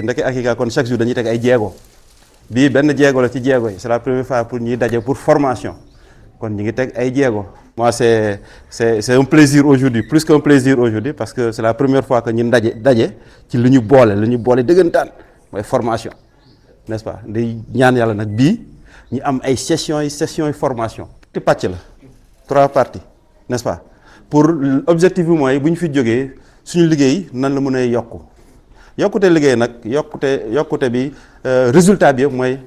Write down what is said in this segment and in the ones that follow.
ndeke Akika kon chaque jour dañuy teg ay jéego bii benn jéego la ci jéego yi c'est la première fois pour ñuy daje pour formation kon ñu ngi teg ay jéego. Moi c'est un plaisir aujourd'hui, plus qu'un plaisir aujourd'hui, parce que c'est la première fois que ñun daje ci lu ñu boole dëggantaan mooy formation, n'est-ce pas day ñaan yàlla nag bii ñu am ay sessions yi formation. ci pàcc la 3 parties, n'est-ce pas pour objectif bi mooy bu ñu fi jógee suñu liggéey nan la mën a yokkute liggéey nag yokkute bi résultat bi yëpp mooy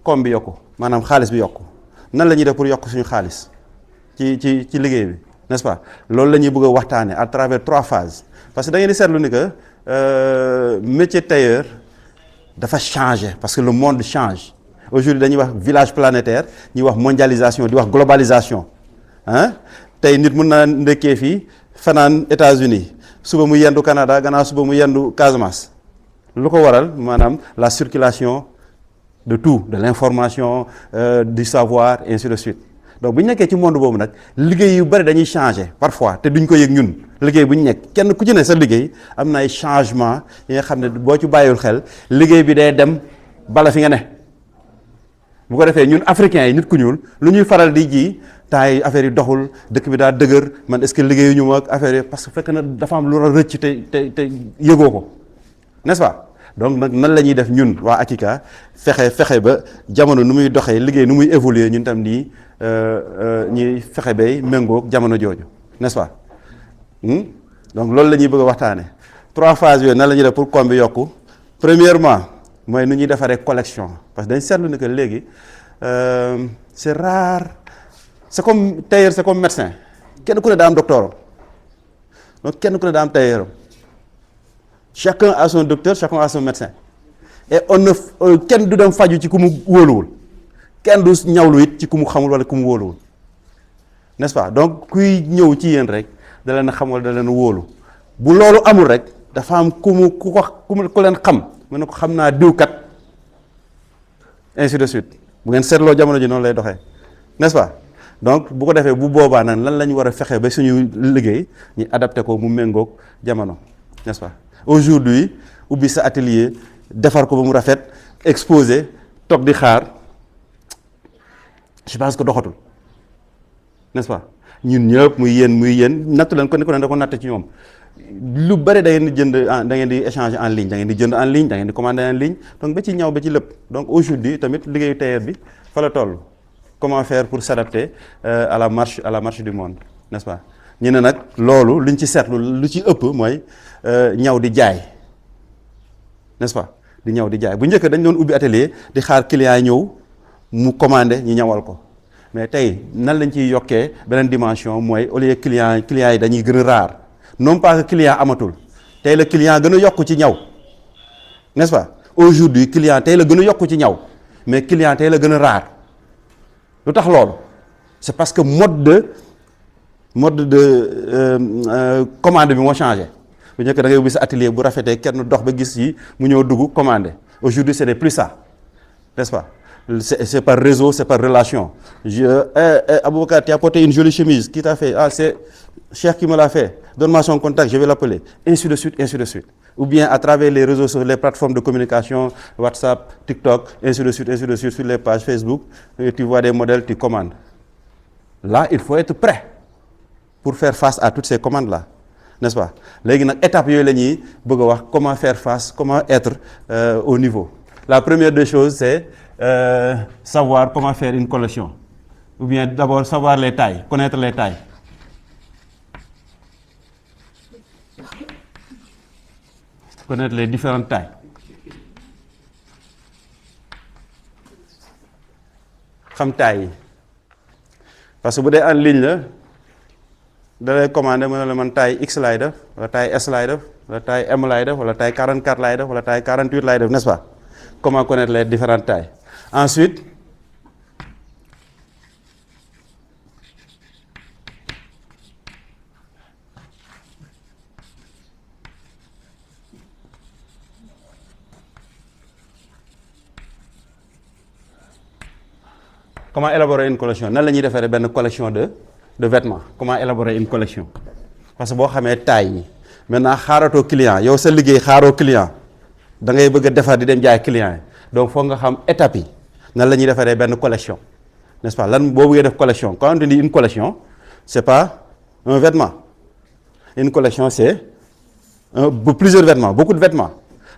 koom bi yokku maanaam xaalis bi yokku nan la ñuy def pour yokk suñu xaalis ci liggéey bi, n'est-ce pas loolu la ñuy bëgg a waxtaane à travers 3 phases parce que da ngeen di seetlu ni que métier tailleur dafa changer parce que le monde change. Aujourd'hui dañuy wax village planétaire ñuy wax mondialisation di wax globalisation ah tey nit mën naa ndekkee fii fanaan États-Unis suba mu yendu Canada gannaaw suba mu yendu Casamance lu ko waral maanaam la circulation de tout, de l'information, du savoir, et ainsi de suite. Donc bu ñu nekkee ci monde boobu nag liggéey yu bari dañuy changer parfois te duñ ko yëg ñun liggéey bu ñu nekk kenn ku ci ne sa liggéey am na ay changement yi nga xam ne boo ci bàyyiwul xel liggéey bi day dem bala fi nga ne bu ko defee ñun africains yi nit ku ñuul lu ñuy faral di ji temps yi affaire yi doxul dëkk bi daa dëgër man est-ce que liggéeyuñu ma ak affaire yi parce que fekk na dafa am lu rëcc te yëgoo ko, n'est-ce pas donc nag nan la ñuy def ñun waa Akika fexe ba jamono nu muy doxee liggéey nu muy évoluer ñun tam nii ñuy fexe bay méngoog jamono jooju, n'est-ce pas donc loolu la ñuy bëgg a waxtaane 3 phases yooyu nan la ñuy def pour koom bi yokku. Premièrement mooy nu ñuy defaree collection parce que dañ seetlu ni que léegi c'est rare, c'est comme tailleur, c'est comme médecin kenn ku ne daa am docteur donc kenn ku ne daa am tailleur. Chacun a son docteur, chacun a son médecin. Et kenn du dem faju ci ku mu wóoluwul kenn du ñawlu it ci ku mu xamul wala ku mu wóoluwul, n'est-ce pas donc kuy ñëw ci yéen rek da leen a xam wala da leen a wóolu bu loolu amul rek dafa am ku leen xam mu ne ko xam naa diwkat ainsi de suite bu ngeen seetloo jamono ji noonu lay doxee, n'est-ce pas donc bu ko defee bu boobaa nag lan la ñu war a fexe ba suñu liggéey ñu adapté ko mu méngoog jamono, n'est-ce pas aujourd'hui ubbi sa atelier defar ko ba mu rafet exposé toog di xaar je pense que doxatul, n'est-ce pas ñun ñëpp muy yéen nattu leen ko ni ko ne da ko natt ci ñoom lu bëri da ngeen di jënd da ngeen di échanger en ligne da ngeen di jënd en ligne da ngeen di commander en ligne donc ba ci ñaw ba ci lépp donc aujourd'hui tamit liggéeyu tailleur bi fa la toll comment faire pour s'adapter à la marche du monde, n'est-ce pas ñu ne nag loolu luñ ci seetlu lu ci ëpp mooy ñaw di jaay, n'est-ce pas di ñaw di jaay bu njëkk dañ doon ubbi atelier di xaar client yi ñëw mu commandé ñu ñawal ko mais tey nan lañ ciy yokkee beneen dimension mooy au lieu client yi dañuy gën a rare non pas que client amatul tey la client gën a yokk ci ñaw, n'est-ce pas aujourd'hui client tey la gën a yokk ci ñaw mais client tey la gën a rare lu tax loolu c'est parce que mode de commande bi moo changé bu njëkk da ngay ubbi sa atelier bu rafetee kenn dox ba gis yi mu ñëw dugg commandé aujourd'hui ce n'est plus ça, n'est-ce pas c'est par réseau, c'est par relation. Aboubacar, tu as porté une jolie chemise, qui t'a fait? Ah, c'est Cheikh qui me l'a fait, donne-moi son contact, je vais l'appeler, ainsi de suite, ou bien à travers les réseaux, sur les plateformes de communication, WhatsApp, TikTok, ainsi de suite, sur les pages Facebook, tu vois des modèles, tu commandes. Là, il faut être prêt pour faire face à toutes ces commandes-là, n'est-ce pas? Léegi nag étape yooyu la ñuy bëgg a wax comment faire face, comment être au niveau. La première des choses, c'est savoir comment faire une collection, ou bien d'abord savoir les tailles, connaître les tailles. Connaître les différentes tailles. Xam taille yi parce que bu dee en ligne la da lay commander mu ne la man taille X laay def wala taille S laay def wala taille M laay def wala taille 44 laay def wala taille 48 laay def, n'est-ce pas? Comment connaître les différentes tailles. Ensuite comment élaborer une collection nan la ñuy defee benn collection de vêtements, comment élaborer une collection parce que boo xamee taille yi maintenant xaaratoo client yow sa liggéey xaaroo client da ngay bëgg a defar di dem jaay client yi donc foog nga xam étape yi nan la ñuy defaree benn collection n'est-ce pas lan boo bëggee def collection quand on dit une collection c'est pas un vêtement une collection c'est plusieurs vêtements beaucoup de vêtements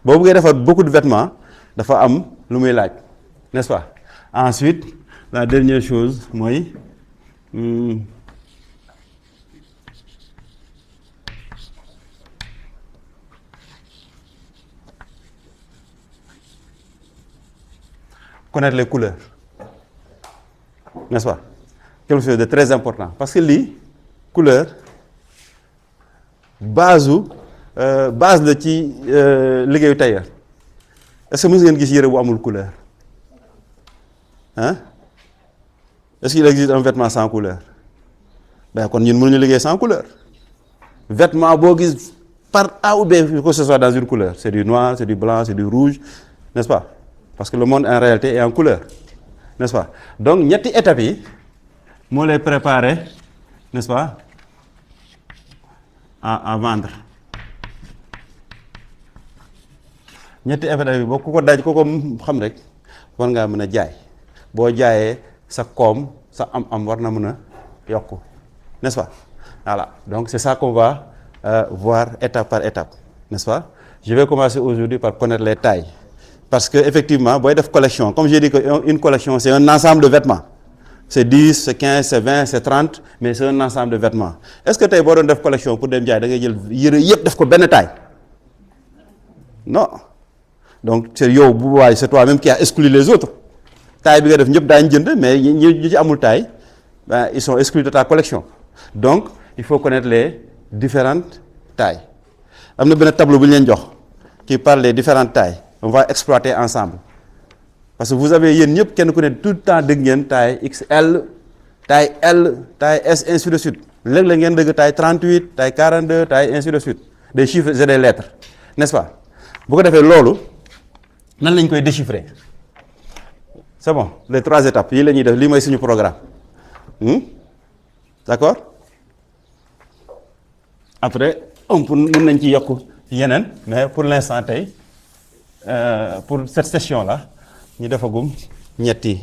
boo bëggee defar beaucoup de vêtements dafa am lu muy laaj n'est-ce pas ensuite la dernière chose mooy connaître les couleurs, n'est-ce pas? Quelque chose de très important parce que lii couleur base la ci liggéeyu tailleur est-ce que mës ngeen gis yére bu amul couleur hein? Est-ce qu'il existe un vêtement sans couleur? Ben kon ñun mënuñu liggéey sans couleur. Vêtement boo gis par A ou B que ce soit dans une couleur c'est du noir, c'est du blanc, c'est du rouge, n'est-ce pas? Parce que le monde en réalité est en couleur, n'est-ce pas? Donc ñetti étapes yi moo lay préparer, n'est-ce pas, à vendre. ñetti étapes yi boo ku ko daj ku ko xam rek war ngaa mën a jaay boo jaayee sa koom sa am war na mën a yokku, n'est-ce pas? Voilà, donc c'est ça qu'on va voir étape par étape, n'est-ce pas? Je vais commencer aujourd'hui par connaître les tailles. Parce que effectivement booy def collection comme j'ai dit que une collection c'est un ensemble de vêtements c'est 10 c'est 15 c'est 20 c'est 30 mais c'est un ensemble de vêtements est-ce que tey boo doon def collection pour dem jaay da ngay jël yére yëpp def ko benn taille non donc c'est yow bu waay c'est toi-même qui a exclu les autres taille bi nga def ñëpp daañu jënd mais ñi ci amul taille ben ils sont exclus de ta collection donc il faut connaître les différentes tailles am na benn tableau bu ñu leen jox qui parle des différentes tailles. On va exploiter ensemble parce que vous avez yéen ñëpp kenn ku ne tout le temps dégg ngeen taille XL taille L taille S ainsi de suite léeg-léeg ngeen dégg taille 38 taille 42 taille ainsi de suite des chiffres et des lettres n'est-ce pas bu ko defee loolu nan lañ koy déchiffrer c'est bon les 3 étapes yi la ñuy def lii mooy suñu programme d'accord après mën nañ ci yokk yeneen mais pour l'instant tey pour cette session-là ñu defagum ñetti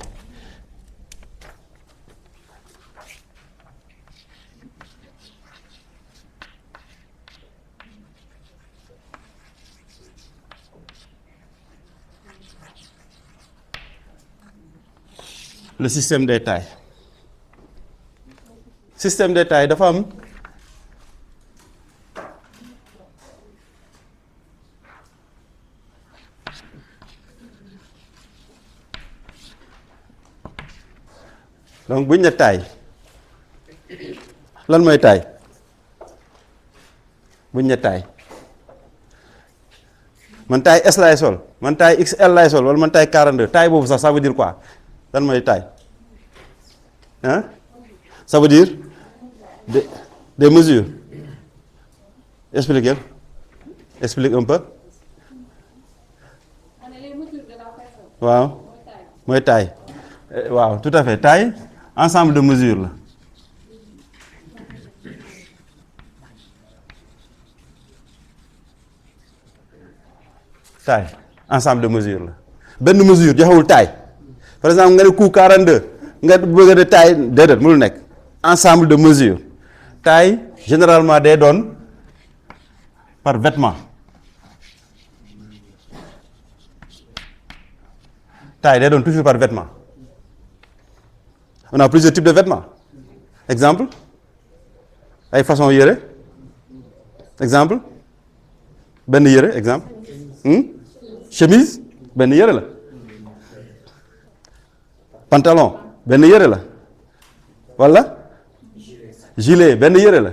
le système des tailles dafa am donc buñ ne taille lan mooy taille buñ ne taille man taille S laay sol man taille XL laay sol wala man taille 42 taille boobu sax ça veut dire quoi lan mooy taille hein ça veut dire des mesures explique un peu waaw mooy taille waaw tout à fait taille ensemble de mesures la taille ensemble de mesures la benn mesure joxewul taille par exemple nga ne cou 42 nga bëgg a taille déedéet mënul nekk ensemble de mesures taille généralement day doon par vêtement taille day doon toujours par vêtement on a plusieurs types de vêtements exemple ay façon yére exemple benn yére exemple chemise benn yére la pantalon benn yére la walla gilet benn yére la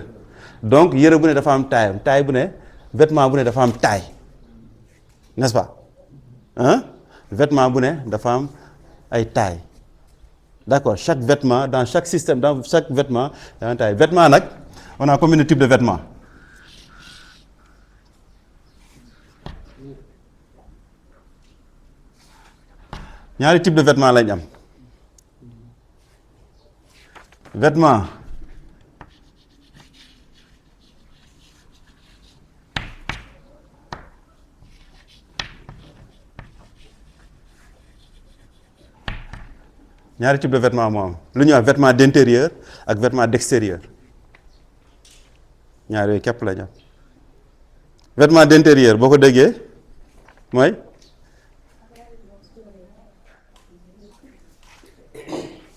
donc yére bu ne dafa am taille bu ne vêtement bu ne dafa am taille n'est-ce pas hein vêtement bu ne dafa am ay taille d'accord chaque vêtement dans chaque système dans chaque vêtement dafa am taille vêtement nag on a combien de types de vêtements ñaari type de vêtements lañ am vêtement ñaari type de vêtement moo am lu ñuy wax vêtement d'intérieur ak vêtement d'extérieur ñaar yooyu képp la ñu am vêtement d'intérieur boo ko déggee mooy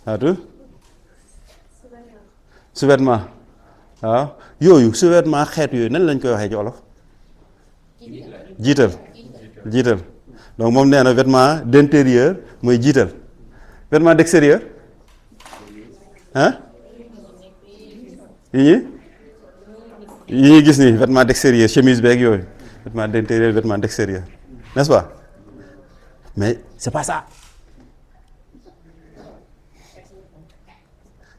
waatu sous-vêtement waaw yooyu sous-vêtement xeet yooyu nan lañ koy waxee ci wolof jiital donc moom nee na vêtement d'intérieur mooy jiital vêtement d'extérieur ah yi ñuy gis ni vêtement d'extérieur chemise beeg yooyu vêtement d'intérieur vêtement d'extérieur n'est-ce pas mais c'est pas ça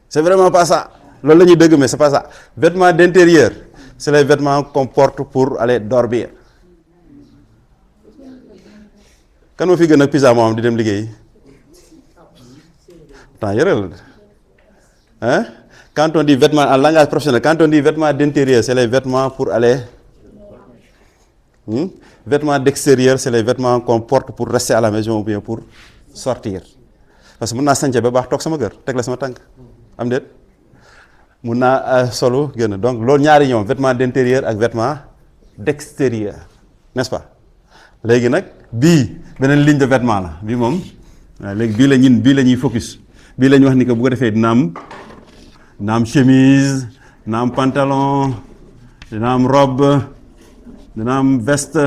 c'est vraiment pas ça loolu la ñuy dëgg mais c'est pas ça vêtement d'intérieur c'est les vêtements qu'on porte pour aller dormir kan moo fi gën a pyjama moom di dem liggéey temps yëral hein quand on dit vêtements en langage professionnel quand on dit vêtements d'intérieur c'est les vêtements pour aller vêtements d'extérieur c'est les vêtements qu'on porte pour rester à la maison ou bien pour sortir parce que mën naa sànce ba baax toog sama kër teg la sama tànk am déet mun naa solo gën a donc loolu ñaari ñoom vêtement d'intérieur ak vêtement d'extérieur n'est-ce pas léegi nag bii beneen ligne de vêtement la bii moom waaw léegi bii la ñuy focus bii la ñuy wax ni que bu ko defee dina am chemise dina am pantalon dina am robe dina am veste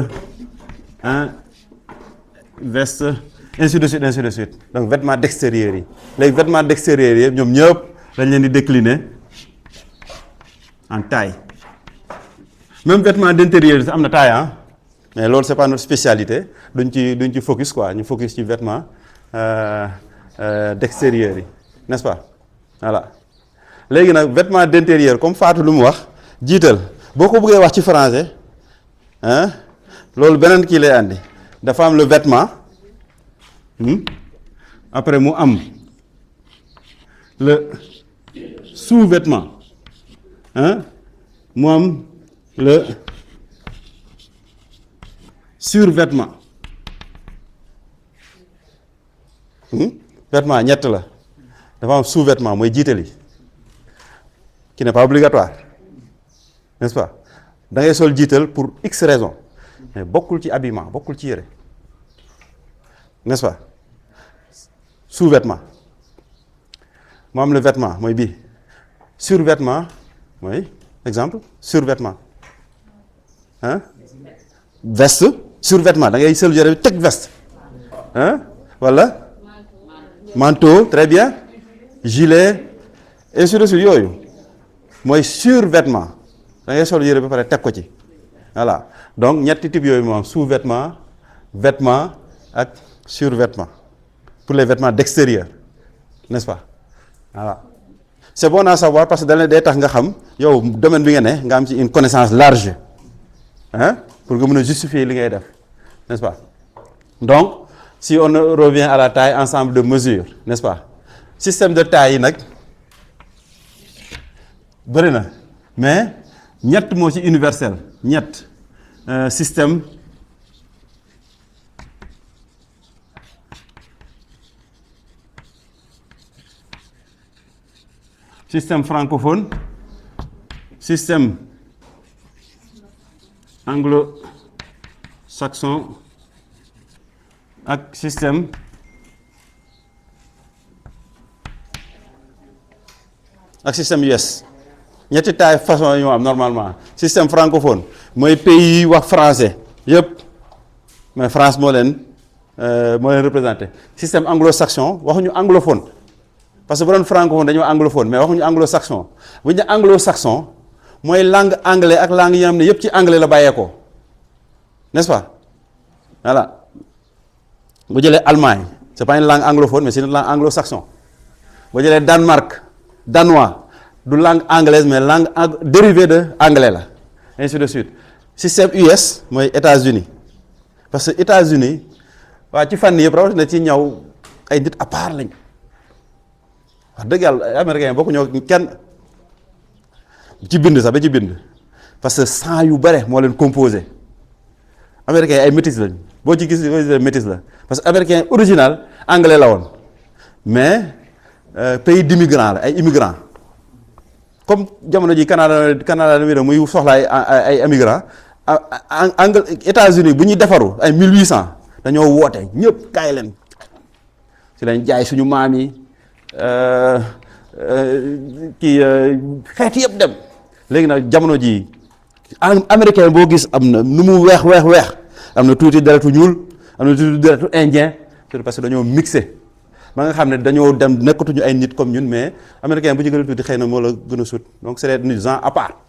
ainsi de suite donc vêtement d'extérieur yi léegi vêtement d'extérieur yi ñoom ñëpp dañ leen di décliner en taille même vêtement d'intérieur am na taille mais loolu c'est pas notre spécialité duñ ci focus quoi ñu focus ci vêtement d'extérieur yi n'est-ce pas voilà léegi nag vêtement d'intérieur comme Fatou lu mu wax jiital boo ko bëggee wax ci français loolu beneen kii lay andi dafa am le vêtement après mu am le sous-vêtement mu am le survêtement vêtement ñett la dafa am sous-vêtement mooy jiitali qui n'est pas obligatoire n'est-ce pas da ngay sol jiital pour x raison mais bokkul ci habillement bokkul ci yére n'est-ce pas sous-vêtement mu am le vêtement mooy bii survêtement mooy exemple survêtement veste survêtement da ngay sol yére bi teg veste wala manteau très bien gilet et sur dessus yooyu mooy survêtement da ngay sol yére ba pare teg ko ci voilà donc ñetti type yooyu moom sous-vêtement vêtement ak survêtement pour les vêtements d'extérieur n'est-ce pas voilà c'est bon à savoir parce que dañ day tax nga xam yow domaine bi nga ne nga am ci une connaissance large pour nga mën a justifier li ngay def n'est-ce pas donc si on revient à la taille ensemble de mesures n'est-ce pas système de taille yi nag bëri na mais ñett moo ci universel ñett système francophone système anglo-saxon ak système US ñetti taille façon yoo am normalement système francophone mooy pays yi wax français yëpp mais France moo leen représenté système anglo-saxon waxuñu anglophone parce que bu doon francophone dañoo anglophone mais waxuñu anglo-saxon bu ñu anglo-saxon mooy langue anglais ak langue yi nga xam ne yëpp ci anglais la bàyyeekoo n'est-ce pas voilà bu jëlee Allemagne c'est pas une langue anglophone mais c'est une langue anglo-saxon bu jëlee Danemark danois du langue anglaise mais langue dérivée de anglais la ainsi de suite système US mooy États-Unis parce que États-Unis waa ci fànn yëpp rawatina ci ñaw ay nit à part lañ wax dëgg yàlla américain bokku ñoo kenn ci bind sax ba ci bind parce que sang yu bare moo leen composé américain ay métis lañ boo ci gis métis la parce que américain original anglais la woon mais pays d'immigrants la ay immigrants comme jamono ji Canada muy soxla ay immigrants États-Unis bu ñuy defaru ay 1800 dañoo woote ñëpp kaay leen ci lañ jaay suñu maam yi kii xeet yëpp dem léegi nag jamono ji américain boo gis am na nu mu weex am na tuuti deretu ñuul am na tuuti deretu indien c'est parce que dañoo mixé ba nga xam ne dañoo dem nekkatuñu ay nit comme ñun mais américain bu ci gën a tuuti xëy na moo la gën a sut donc c'est des gens à part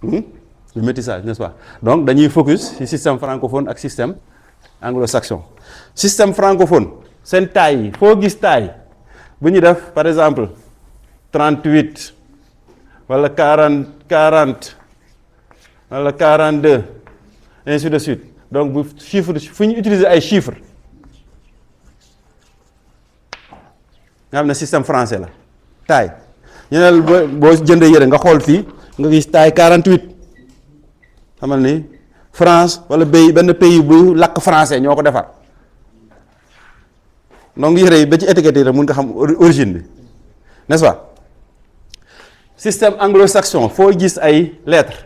le métissage n'est-ce pas donc dañuy focus ci système francophone ak système anglo-saxon système francophone seen taille yi foo gis taille bu ñu def par exemple 38 wala 40 wala 42 ainsi de suite donc bu chiffre fu ñu utiliser ay chiffres nga xam ne système français la taille ñu ne boo jëndee yére nga xool fii nga gis taille 48 xamal ni France wala benn pays bu làkk français ñoo ko defar donc yére yi ba ci étiquette yi rek mun nga xam origine bi n'est-ce pas système anglo-saxon foo gis ay lettres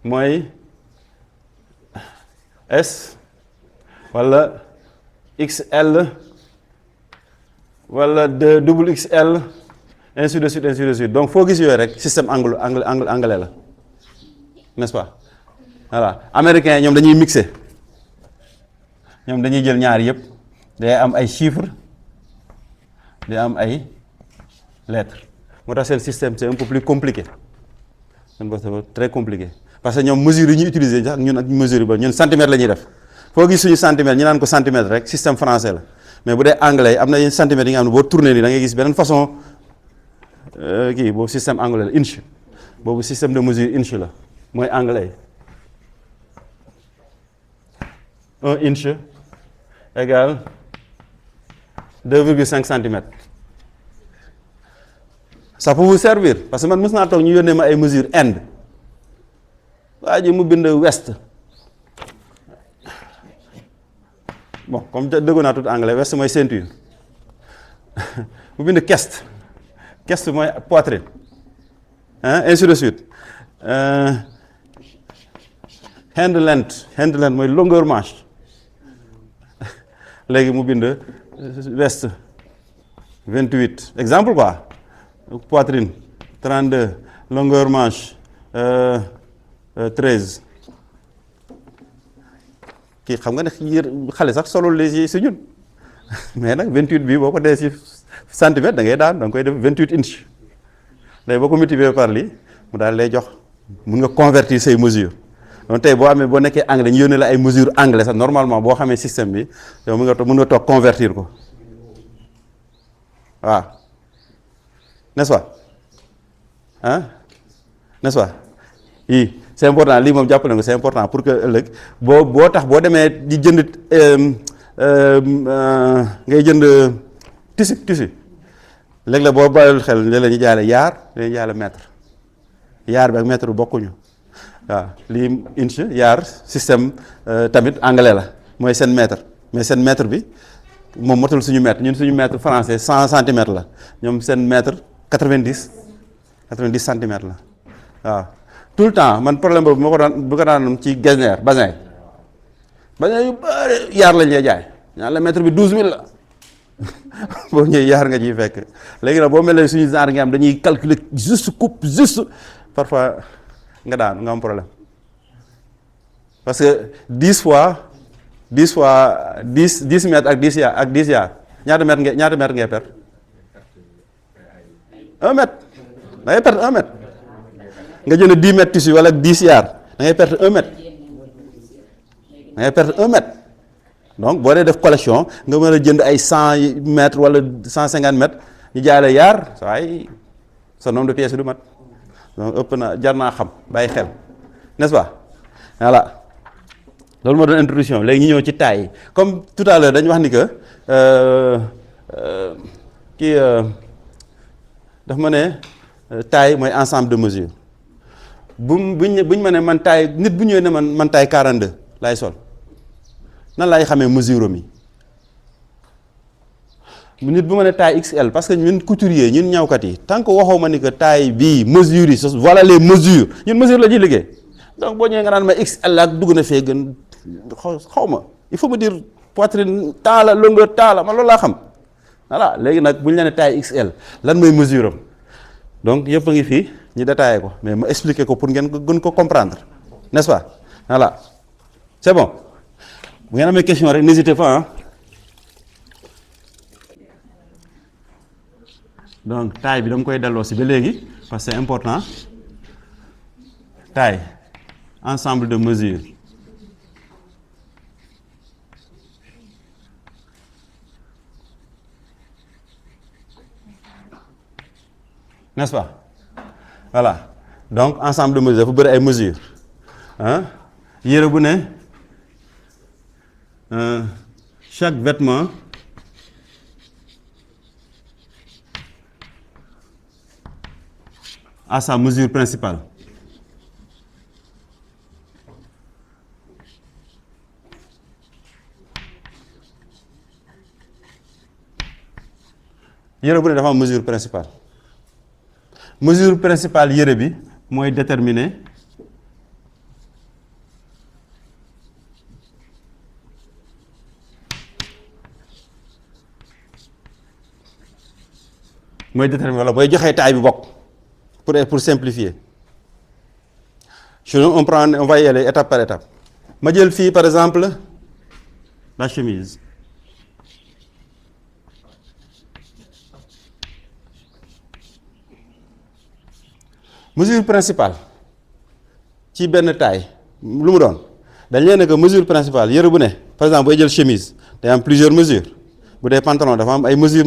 mooy S wala XL wala double XL ainsi de suite donc foo gis yooyu rek système anglais la n'est-ce pas voilà américain ñoom dañuy mixer ñoom dañuy jël ñaar yëpp day am ay chiffres day am ay lettres moo tax seen système c'est un peu plus compliqué c'est très compliqué parce que ñoom mesures yi ñuy utiliser sax ñun ak mesure ba ñun centimètre la ñuy def foo gis suñu centimètre ñu naan ko centimètre rek système français la mais bu dee anglais am na yenn centimètres yi nga xam ne boo tourné nii da ngay gis beneen façon kii boobu système anglais la inch boobu système de mesure inch la mooy anglais 1 inch égale 2,5 centimètres ça peut vous servir parce que man mës naa toog ñu yónnee ma ay mesures Inde waa ji mu bind west bon comme dëggoon naa tout anglais west mooy ceinture mu bind chest mooy poitrine ainsi de suite hand length mooy longueur manche léegi mu bind west 28 exemple quoi poitrine 32 longueur manche 13 kii xam nga ne xale sax solo les yi si ñun mais nag 28 bi boo ko dee si centimètre da ngay daan da nga koy def 28 inch léegi boo ko multiplier par lii mu daal lay jox mun nga convertir say mesures donc tey boo nekkee anglais ñu yónnee la ay mesures anglais sax normalement boo xamee système bi yow mun nga toog convertir ko waaw n'est-ce pas n'est-ce pas yii c'est important lii moom jàpp na ko c'est important pour que ëllëg boo tax boo demee di jënd ngay jënd tissu léegi la boo bàyyil xel ne la ñu jaale yaar dañuy jaale mètre yaar bi ak mètre bokkuñu waaw lii inch yaar système tamit anglais la mooy seen mètre mais seen mètre bi moom motul suñu mètre ñun suñu mètre français 100 centimètres la ñoom seen mètre 90 centimètres la waaw tout le temps man problème boobu bu ko daan ci Getzner basin yu bëri yaar lañ lay jaay ñaan la mètre bi 12000 la boo ñëwee yaar nga ciy fekk léegi nag boo mel ne suñu genre nga am dañuy calculer juste coupe juste parfois nga daanu nga am problème parce que 10 mètres ak 10 yaar ñaata mètre ngay perdre 1 mètre da ngay perdre 1 mètre nga jënd 10 mètres tissu wala 10 yaar da ngay perdre 1 mètre da ngay perdre 1 mètre donc boo dee def collection nga mën a jënd ay 100 mètres wala 150 mètres ñu jaay la yaar waaye sa nombre de pièces du mat donc ëpp na jar naa xam bàyyi xel n'est-ce pas voilà loolu moo doon introduction léegi ñu ñëw ci taille yi comme tout à l'heure dañu wax ni que daf ma ne taille mooy ensemble de mesures buñ ma ne man taille nit bu ñëwee ne man taille 42 laay sol nan laay xamee mesure mi nit bu ma ne taille XL parce que ñun couturier ñun ñawkat yi tant que waxoo ma ni que taille bii mesure yi voilà les mesures ñun mesure la ñuy liggéey donc boo ñëwee nga naan ma XL ak dugg na fee gën xaw ma il faut me dire poitrine temps la longueur temps la man loolu laa xam voilà léegi nag bu ñu la ne taille XL lan mooy mesure am donc yëpp a ngi fii ñu détaillé ko mais ma expliqué ko pour ngeen gën ko comprendre n'est-ce pas voilà c'est bon bu ngeen amee question rek n'hésitez pas hein. Donc taille bi dama koy delloo si ba léegi parce que c'est important taille ensemble de mesures n'est-ce pas voilà donc ensemble de mesures dafa bëri ay mesures ah yére bu ne chaque vêtement a sa mesure principale. Yére bu ne dafa am mesure principale mesure principale yére bi mooy déterminer wala mooy joxe taille bi bokk pour simplifier on va y aller étape par étape ma jël fii par exemple la chemise mesure principale ci benn taille lu mu doon dañ leen ne que mesure principale yëre bu ne par exemple booy jël chemise day am plusieurs mesures bu dee pantalon dafa am ay mesure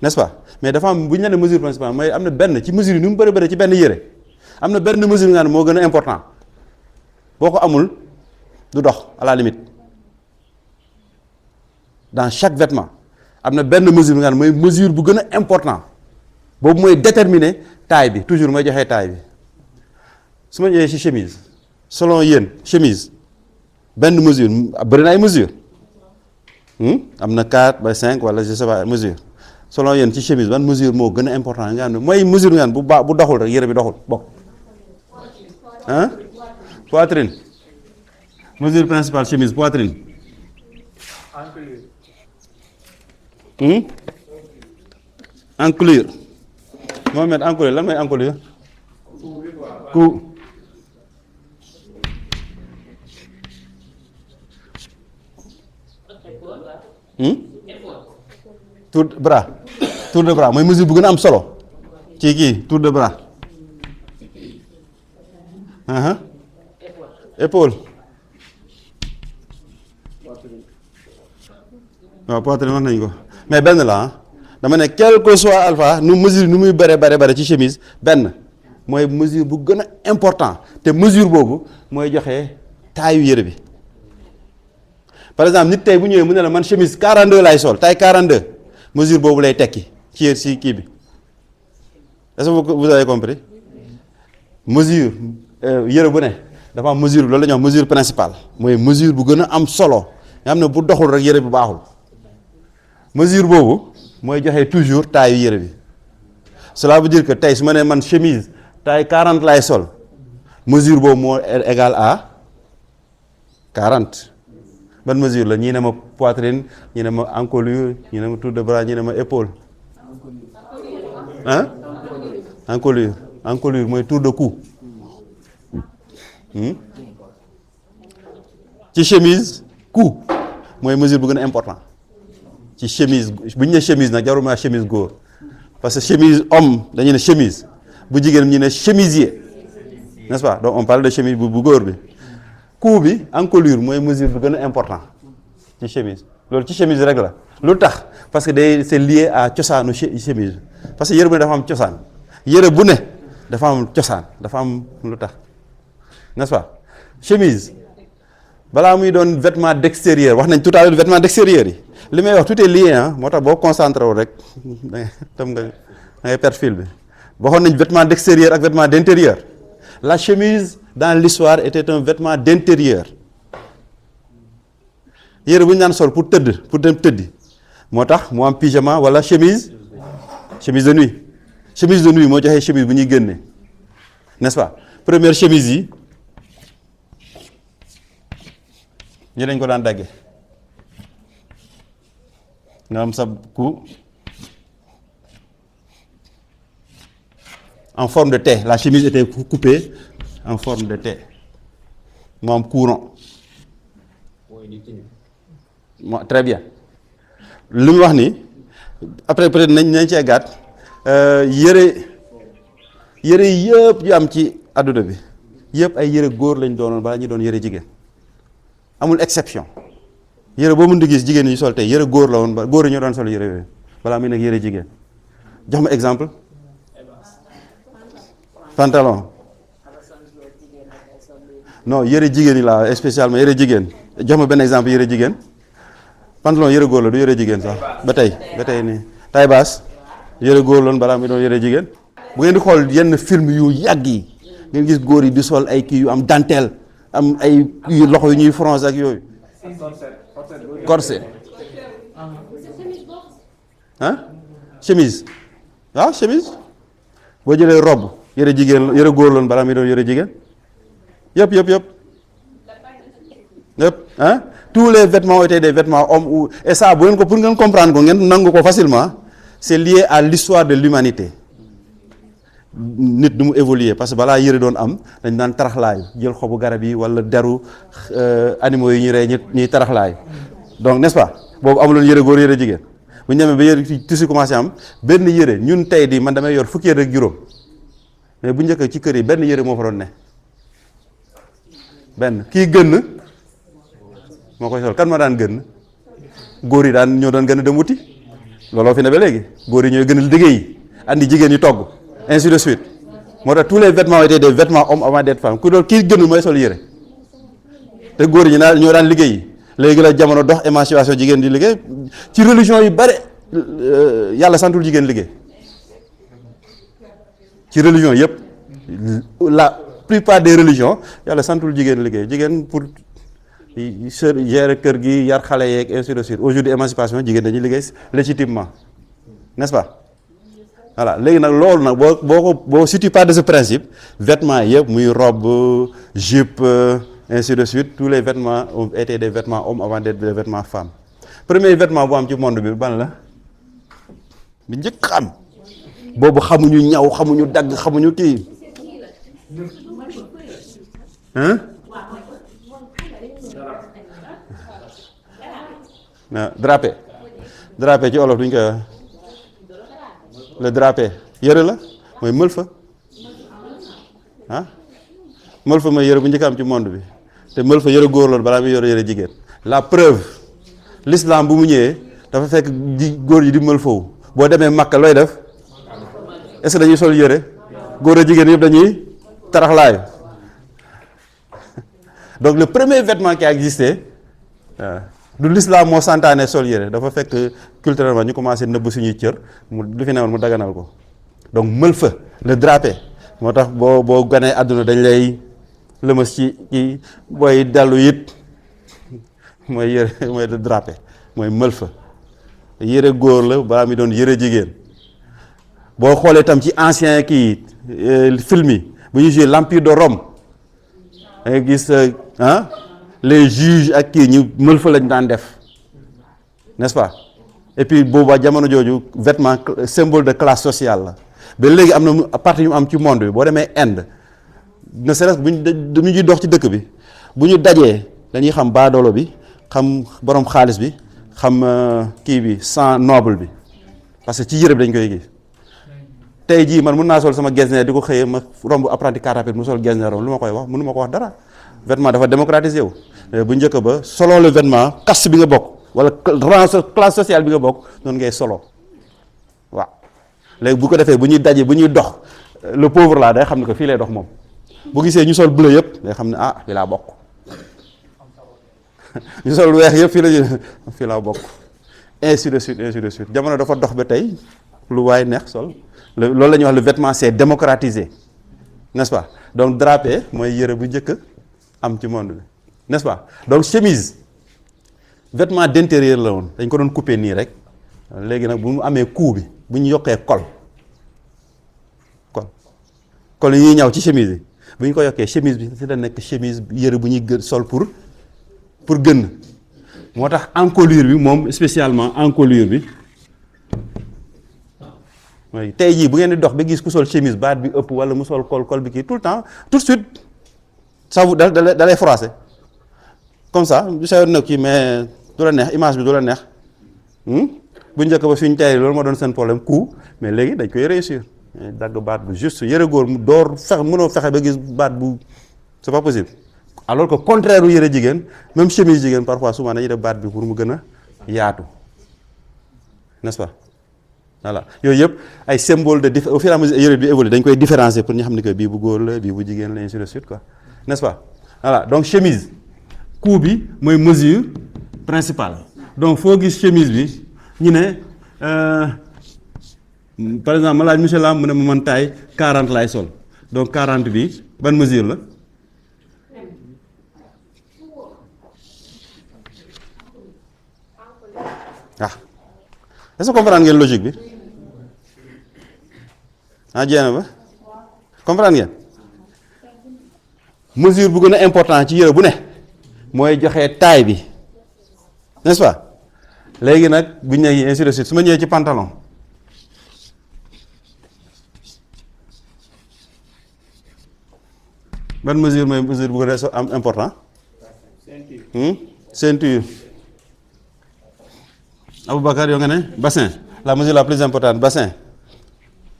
n'est-ce pas mais dafa am bu ñu nee mesure principale mooy am na benn ci mesure yi nu mu bëri ci benn yëre am na benn mesure nga ne moo gën a important boo ko amul du dox à la limite dans chaque vêtement am na benn mesure nga ne mooy mesure bu gën a important boobu mooy déterminer taille bi toujours mooy joxe taille bi su ma ñëwee ci chemise selon yéen chemise benn mesure bëri na ay mesure am na 4 ba 5 wala je sais pas mesure selon yéen ci chemise ban mesure moo gën a important nga xam ne mooy mesure nga bu baax bu doxul rek yére bi doxul bokk ah poitrine mesure principale chemise poitrine encolure Mohamed encolure lan mooy encolure cou tour de bras mooy mesure bu gën a am solo ci kii tour de bras épaule waaw poitrine wax nañ ko mais benn la dama ne quel que soit alpha nu mesure nu muy bare ci chemise benn mooy mesure bu gën a important te mesure boobu mooy joxe taayu yére bi par exemple nit tey bu ñëwee mu ne la man chemise 42 lay sol taille 42 mesure boobu lay tekki ci kii bi est-ce que vous avez compris mesure yére bu ne dafa am mesure loolu la ñuy wax mesure principale mooy mesure bu gën a am solo nga xam ne bu doxul rek yére bi baaxul mesure boobu mooy joxe toujours taille yére bi cela veut dire que tey su ma nee man chemise taille 40 lay sol mesure boobu moo égal à 40 ban mesure la ñii ne ma poitrine ñii ne ma encolure ñii ne ma tour de bras ñii ne ma épaule ah encolure mooy tour de cou ci chemise cou mooy mesure bu gën a important ci chemise bu ñu ne chemise nag jarul ma chemise góor parce que chemise homme dañu ne chemise bu jigéen ñu ne chemisier n'est-ce pas donc on parle de chemise bu góor bi cou bi encolure mooy mesure bu gën a important ci chemise loolu ci chemise rek la lu tax parce que c'est lié à cosaanu chemise parce que yére bu ne dafa am cosaan yére bu ne dafa am cosaan dafa am lu tax n'est-ce pas chemise balaa muy doon vêtement d'extérieur wax nañ tout à l'heure vêtement d'extérieur yi li may wax tout est lié moo tax boo concentré wu rek tam nga ngay perdre fil bi waxoon nañ vêtement d'extérieur ak vêtement d'intérieur la chemise dans l'histoire était un vêtement d'intérieur yére bu ñu daan sol pour tëdd pour dem tëddi moo tax mu am pyjama wala chemise de nuit chemise de nuit moo joxee chemise bu ñuy génne n'est-ce pas première chemise yi ñu dañ ko daan dagge nga am sa cou en forme de T la chemise était coupée en forme de T mu am courant très bien li mu wax ni après peut-être nañ cee gàtt yëre yëpp yu am ci adduna bi yëpp ay yëre góor lañ doonoon balaa ñu doon yëre jigéen amul exception yëre boo mën di gis jigéen ñi sol tey yëre góor la woon ba góor yi ñoo doon sol yëre yooyu balaa muy nekk yëre jigéen jox ma exemple pantalon non yëre jigéen yi laa spécialement yëre jigéen jox ma benn exemple yëre jigéen pantalon yëre góor la du yëre jigéen sax ba tey nii taille basse yëre góor loon balaa muy doon yëre jigéen bu ngeen di xool yenn film yu yàgg yi ngeen gis góor yi di sol ay kii yu am dentelle am ay loxo yu ñuy fronce ak yooyu corset ah chemise waaw chemise boo jëlee robe yëre jigéen yëre góor loon balaa muy doon yëre jigéen yëpp ah tous les vêtements ont été des vêtements hommes ou et ça bu ngeen ko pour ngeen comprendre ko ngeen nangu ko facilement c'est lié à l'histoire de l'humanité nit du mu évoluer parce que balaa yëre doon am dañ daan taraxlaayu jël xobu garab yi wala deru animaux yi ñu rey ñuy taraxlaayu donc n'est-ce pas boobu amuloon yëre góor yëre jigéen bu ñu demee ba yëre tissu commencé am benn yëre ñun tey di man damay yor fukki yëre ak juróom mais bu njëkk ci kër yi benn yëre moo fa doon ne benn kii gën moo koy sol kan ma daan gën góor yi daan ñoo doon gën a dem wuti looloo fi ne ba léegi góor yi ñooy gën a liggéey andi jigéen ñi togg ainsi de suite moo tax tous les vêtements étaient des vêtements hommes avant d'être femmes ku doon kii gën mooy sol yëre te góor yi ñoo daan liggéey léegi la jamono dox émancipation jigéen di liggéey ci religion yu bare yàlla santul jigéen liggéey ci religion yëpp la plupart des religions yàlla santul jigéen liggéey jigéen pour gérer kër gi yar xale yeeg ainsi de suite aujourd'hui émancipation jigéen dañuy liggéey légitimement n'est-ce pas voilà léegi nag loolu nag boo si tu pars de ce principe vêtements yëpp muy robe jupe ainsi de suite tous les vêtements ont été des vêtements hommes avant d'être des vêtements femmes premier vêtement bu am ci monde bi ban la bi njëkk xam boobu xamuñu ñaw xamuñu dagg xamuñu kii hein drapé ci olof duñ koy wax le drapé yëre la mooy mëlfa ah mëlfa mooy yëre bu njëkk am ci monde bi te mëlfa yëre góor loolu balaa muy yëre jigéen la preuve l'islam bu mu ñëwee dafa fekk góor yi di mëlfawu boo demee Makka looy def est-ce que dañuy sol yëre góor a jigéen yëpp dañuy taraxlaayu donc le premier vêtement qui a existé du l'islam moo santaane sol yëre dafa fekk culturellement ñu commencé nëbb suñuy cër mu lu fi newoon mu daganal ko donc mëlfa le drapé moo tax boo ganee àdduna dañ lay lëmas ci booy dellu it mooy yëre mooy le drapé mooy mëlfa yëre góor la balaa mi doon yëre jigéen boo xoolee tam ci ancien kii film yi bu ñu joué l'Empire de Rome da nga gis les juges ak kii ñu mëlfa lañ daan def n'est-ce pas et puis booba jamono jooju vêtement symbole de classe sociale la ba léegi am na partie yu am ci monde bi boo demee Inde ne serait-ce bu ñu dox ci dëkk bi bu ñu dajee dañuy xam baadoolo bi xam borom xaalis bi xam kii bi sang noble bi parce que ci yëre bi dañ koy gis tey jii man mën naa sol sama getzner di ko xëyee ma romb apprenti car rapide mu sol getzner lu ma koy wax mënu ma ko wax dara vêtement dafa démocratisé wu bu njëkk ba selon le vêtement caste bi nga bokk wala classe sociale bi nga bokk noonu ngay solo waaw léegi bu ko defee bu ñuy daje bu ñuy dox le pauvre là day xam ne que fii lay dox moom bu gisee ñu sol bleu yëpp day xam ne ah fii laa bokk ñu sol weex yëpp fii laa bokk ainsi de suite jamono dafa dox ba tey lu waay neex sol loolu la ñuy wax le vêtement c'est démocratisé n'est-ce pas donc drapé mooy yëre bu njëkk am ci monde bi n'est-ce pas donc chemise vêtement d'intérieur la woon dañ ko doon couper nii rek léegi nag bu mu amee cou bi bu ñu yokkee col yi ñuy ñaw ci chemise yi bu ñu ko yokkee chemise bi ci da nekk chemise yëre bu ñuy sol pour gën moo tax encolure bi moom spécialement encolure bi mooy tey jii bu ngeen di dox ba gis ku sol chemise baat bi ëpp wala mu sol col bi kii tout le temps tout de suite ça vous da lay froisser comme ça du sa yoon nag kii mais du la neex image bi du la neex bu njëkk ba suñu tey loolu moo doon seen problème coup mais léegi dañ koy réussir dagg baat bu juste yëre góor mu door fexe mënoo fexe ba gis baat bu c'est pas possible alors que contraire u yëre jigéen même chemise jigéen parfois souvent dañuy def baat bi pour mu gën a yaatu n'est-ce pas voilà yooyu yëpp ay symbole de au fur et à mesure yëre bi évolue dañ koy différencier pour ñu xam ne que bii bu góor la bii bu jigéen la ainsi de suite quoi n'est-ce pas voilà donc chemise cou bi mooy mesure principale donc foo gis chemise bi ñu ne par exemple ma laaj monsieur Lam mu ne ma man taille 40 laay sol donc 40 bi ban mesure la est-ce que comprendre ngeen logique bi jéena ba comprendre ngeen mesure bu gën a important ci yére bu ne mooy joxe taille bi n'est-ce pas léegi nag bu ñu nee ainsi de suite su ma ñëwee ci pantalon ban mesure mooy mesure bu gën a am important ceinture Aboubacar yoo nga ne bassin la mesure la plus importante bassin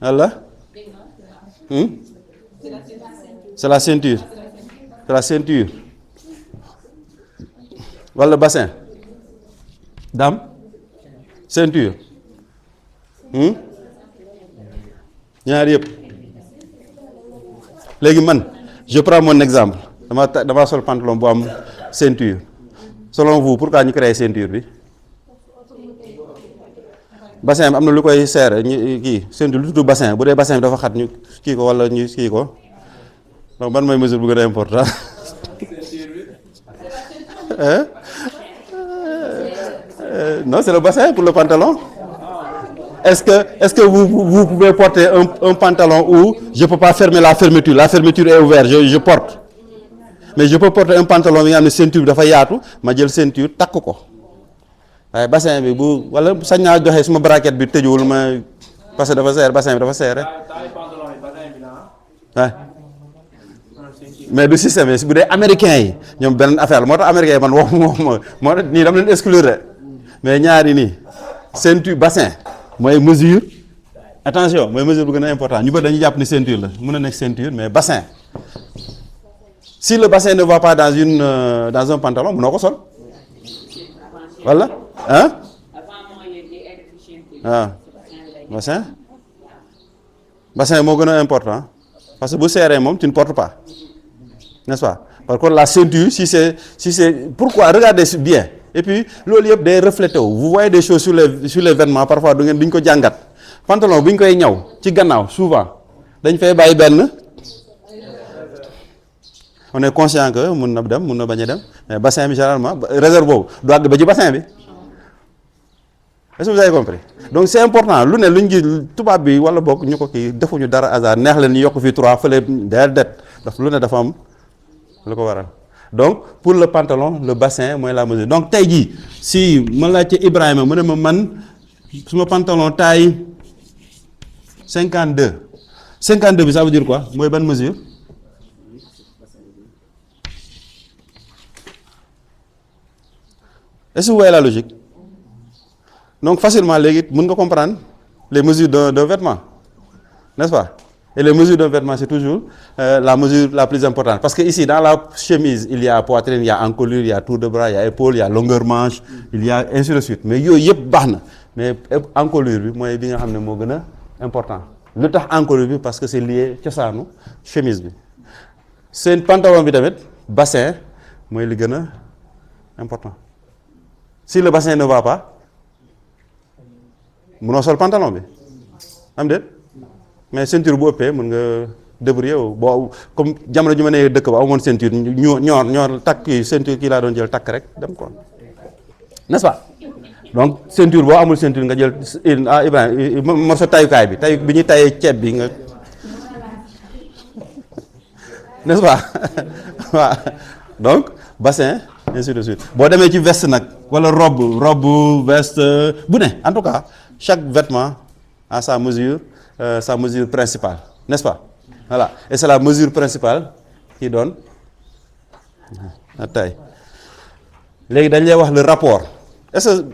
walla c'est la ceinture walla bassin dame ceinture ñaar yëpp léegi man je prends mon exemple dama sol pantalon bu am ceinture selon vous pourquoi ñu créé ceinture bi bassin bi am na lu koy serré ñu kii ceinture lu tudd bassin bu dee bassin bi dafa xat ñu kii ko walla ñu kii ko donc ban mooy mesure bu gën a important non c'est le bassin pour le pantalon. Est-ce que vous pouvez porter un pantalon où je peux pas fermer la fermeture est ouverte je porte mais je peux porter un pantalon bi nga xam ne ceinture bi dafa yaatu ma jël ceinture takk ko waaye bassin bi bu wala sañ naa joxe suma braquette bi tëjuwul ma parce que dafa serré bassin bi dafa serré waaw mais du système bu dee américain yi ñoom beneen affaire la moo tax américain yi man waxuma moo tax nii dama leen exclure mais ñaari nii ceinture bassin mooy mesure attention mooy mesure bu gën a important ñu bëri dañuy jàpp ni ceinture la mën na nekk ceinture mais bassin si le bassin ne va pas dans un pantalon mënoo ko sol walla bassin moo gën a important parce que bu serré moom tu ne portes pas n'est-ce pas par contre la ceinture si c'est pourquoi regardez bien et puis loolu yëpp day reflété wu vous voyez des choses sur les vêtements parfois duñ ko jàngat pantalon bu ñu koy ñaw ci gannaaw souvent dañ fay bàyyi benn on est conscient que mun na dem mun na bañ a dem mais bassin bi généralement réserve boobu du àgg ba ci bassin bi est-ce que vous avez compris donc c'est important lu ne luñ gis tubaab bi wala boog ñu ko kii defuñu dara hasard neex leen ñu yokk fii 3 fële déedéet daf lu ne dafa am lu ko waral donc pour le pantalon le bassin mooy la mesure donc tey jii si ma laaj ci Ibrahima mu ne ma man suma pantalon taille 52 bi ça veut dire quoi mooy ban mesure est-ce que vous voyez la logique donc facilement léegi mën nga comprendre les mesures d'un vêtement n'est-ce pas et les mesures d'un vêtement c'est toujours la mesure la plus importante parce que ici dans la chemise il y a poitrine il y a encolure il y a tour de bras il y a épaule il y a longueur manche il y a ainsi de suite mais yooyu yëpp baax na mais encolure bi mooy bi nga xam ne moo gën a important lu tax encolure bi parce que c'est lié cosaanu chemise bi seen pantalon bi tamit bassin mooy li gën a important si le bassin ne va pas mënoo sol pantalon bi am déet mais ceinture bu ëppee mën nga débrouiller wu boo comme jamono ju ma nee dëkk ba amoon ceinture ñoor takk kii ceinture kii laa doon jël takk rek dem ko n'est-ce pas donc ceinture boo amul ceinture nga jël Ibrahima morceau tayukaay bi bi ñuy tayee ceeb bi nga n'est-ce pas waaw donc bassin ainsi de suite boo demee ci veste nag wala robe veste bu ne en tout cas chaque vêtement a sa mesure principale, n'est-ce pas? Voilà, et c'est la mesure principale qui donne la taille. Léegi dañ lay wax le rapport. Est-ce que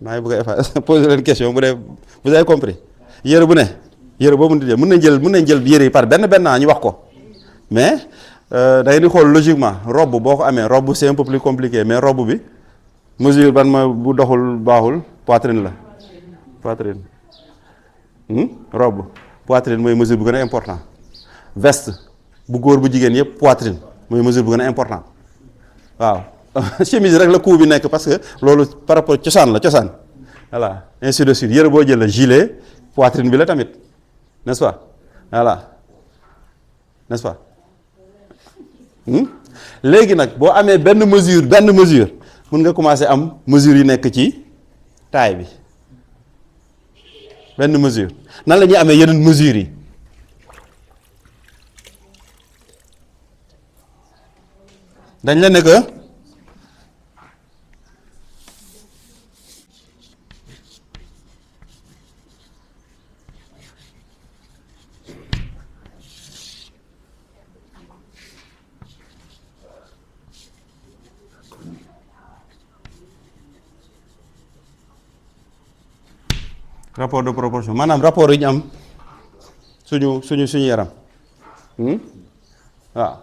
maa ngi bëgg a poser leen question vous avez compris yére bu ne yére boo mën nañ jël yére yi par benn ñu wax ko mais da ngay di xool logiquement robe boo ko amee robe c'est un peu plus compliqué mais robe bi mesure ban ma bu doxul baaxul poitrine la poitrine robe poitrine mooy mesure bu gën a important veste bu góor bu jigéen yëpp poitrine mooy mesure bu gën a important waaw chemise rek la coup bi nekk parce que loolu par rapport cosaan la voilà ainsi de suite yëre boo jël la gilet poitrine bi la tamit n'est-ce pas voilà n'est-ce pas léegi nag boo amee benn mesure mën nga commencer am mesure yi nekk ci taille bi benn mesure nan la ñuy amee yeneen mesures yi dañ la ne que rapport de proportion maanaam rapport yi ñu am suñu yaram waaw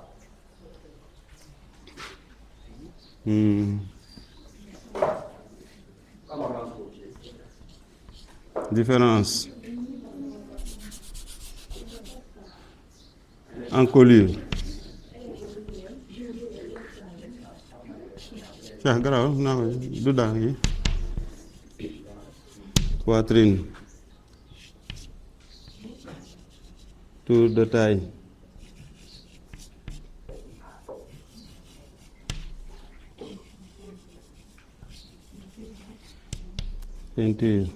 différence encolure Cheikh garaaw naa ko du daa yi poitrine tour de taille ceinture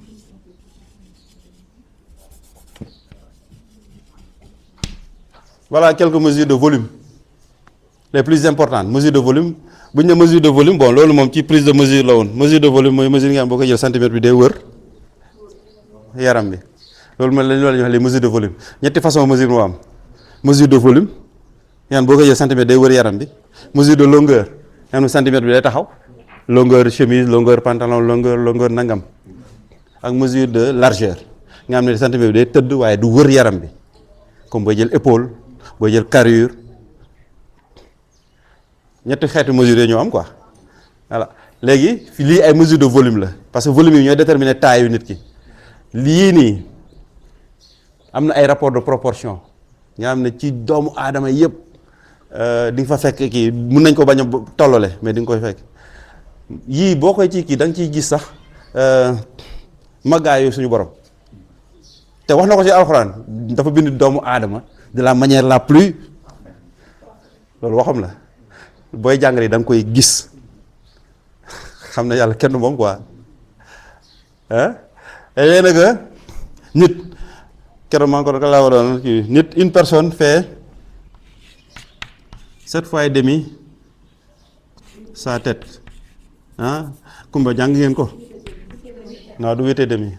voilà quelques mesures de volume les plus importantes mesures de volume bu ñu ne mesure de volume bon loolu moom ci prise de mesure la woon mesure de volume mooy mesure nga xam boo ko jël centimètre bi day wër yaram bi loolu mooy la ñu wax les mesures de volume ñetti façon mesure moo am mesure de volume nga xam boo ko jël centimètre day wër yaram bi mesure de longueur nga xam centimètre bi day taxaw longueur chemise longueur pantalon longueur nangam ak mesure de largeur nga xam ne centimètre bi day tëdd waaye du wër yaram bi comme booy jël épaule booy jël carrure ñetti xeetu mesure yi ñoo am quoi voilà léegi lii ay mesure de volume la parce que volume yi ñooy déterminer taille yu nit ki lii nii am na ay rapport de proportion nga xam ne ci doomu aadama yëpp di nga fa fekk kii mun nañ ko bañ a tollale mais di nga koy fekk yii boo koy ci kii da nga ciy gis sax màggaayu suñu borom te wax na ko ci alxuraan dafa bind doomu aadama de la manière la plus loolu waxam la booy jàngale da nga koy gis xam ne yàlla kenn moom quoi léegi nag nit keroog maa ngi ko laa waroon kii nit une personne fait 7 fois et demi sa tête Kumba jàng ngeen ko non du 8 et demi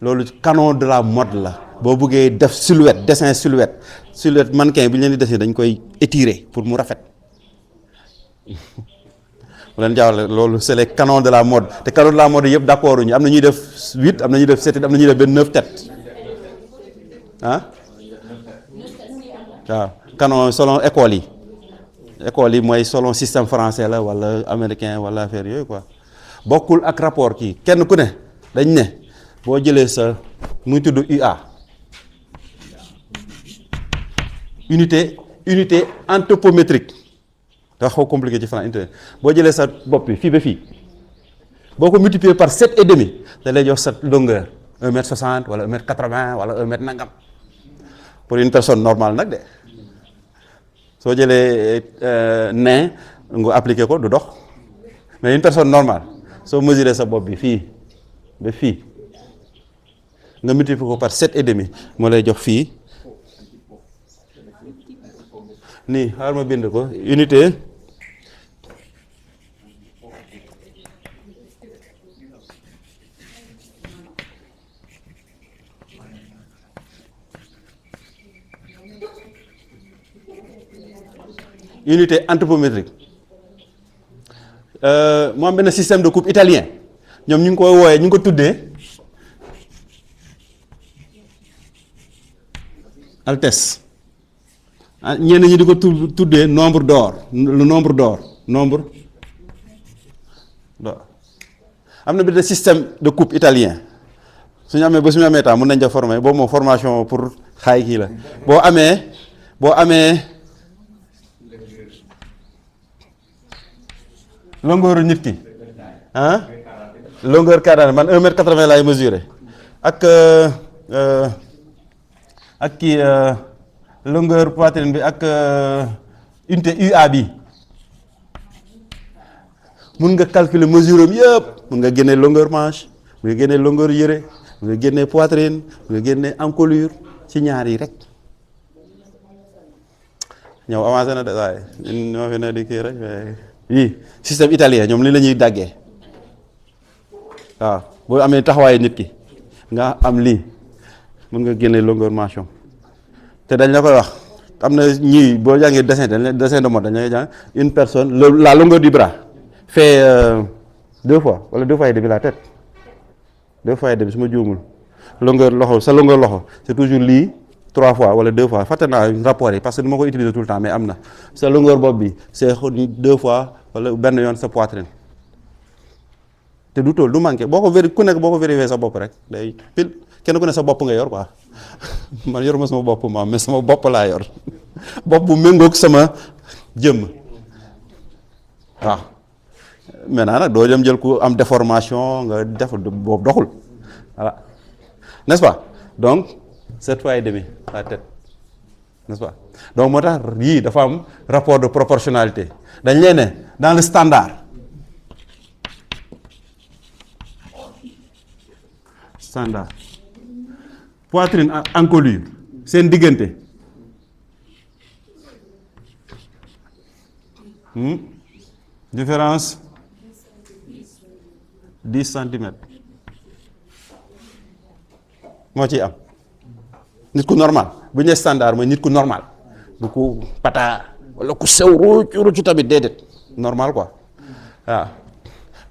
loolu canon de la mode la boo bëggee def silhouette dessin silhouette mannequin bi ñu leen di dessiner dañ koy étirer pour mu rafet bu leen jaawale loolu c'est les canons de la mode te canon de la mode yëpp d'accord ñu am na ñuy def 8 am na ñuy def 7 am na ñuy def benn 9 têtes waaw canon selon école yi mooy selon système français la wala américain wala affaire yooyu quoi bokkul ak rapport kii kenn ku ne dañ ne boo jëlee sa muy tudd UA unité anthropométrique dafa xaw compliqué ci français boo jëlee sa bopp bi fii ba fii boo ko multiplier par 7 et demi da lay jox sa longueur 1m60 wala 1m80 wala 1m nangam pour une personne normale nag de soo jëlee nain nga appliqué ko du dox mais une personne normale soo mesurer sa bopp bi fii ba fii nga multiplier ko par 7,5 moo lay jox fii nii xaaral ma bind ko unité anthropométrique mu am benn système de coupe italien ñoom ñu ngi ko wooyee ñu ngi ko tuddee altesse ñenn ñi di ko tuddee nombre d'or le nombre d'or am na benn système de coupe italien suñu amee temps mën nañ def former boobu moom formation pour xaay kii la boo amee longueur nit ki longueur carré man 1,80 m laay mesurer ak kii longueur poitrine bi ak unité UA bi mun nga calculer mesure am yëpp mun nga génne longueur manche mun nga génne longueur yére mun nga génne poitrine mun nga génne encolure ci ñaar yi rek ñëw avancé na de waaye ñoo fi ne di kii rek yii système italien ñoom li la ñuy daggee waaw boo amee taxawaayu nit ki nga am lii mën nga génne longueur manche te dañ la koy wax am na ñii boo jàngee dessin de mode dañ lay jàng une personne la longueur du bras fait 2 fois wala 2 fois et demi la tête 2 fois et demi su ma juumul longueur loxo sa longueur loxo c'est toujours lii 3 fois wala 2 fois fàtte naa rapport yi parce que du ma ko utiliser tout le temps mais am na sa longueur bopp bi c'est 2 fois wala benn yoon sa poitrine te du tool du manqué boo ko ku nekk boo ko vérifier sa bopp rek day pile kenn ku ne sa bopp nga yor quoi man yor ma sama bopp maam mais sama bopp laa yor bopp bu méngoog sama jëmm waaw maintenant nag doo dem jël ku am déformation nga def boobu doxul voilà n'est-ce pas donc 7 fois et demi la tête n'est-ce pas donc moo tax yii dafa am rapport de proportionnalité dañ leen ne dans le standard poitrine ak encolure seen diggante différence 10 centimètres moo ciy am nit ku normal bu ñu nee standard mooy nit ku normal bu ku pata wala ku sew ruucu tamit déedéet normal quoi waaw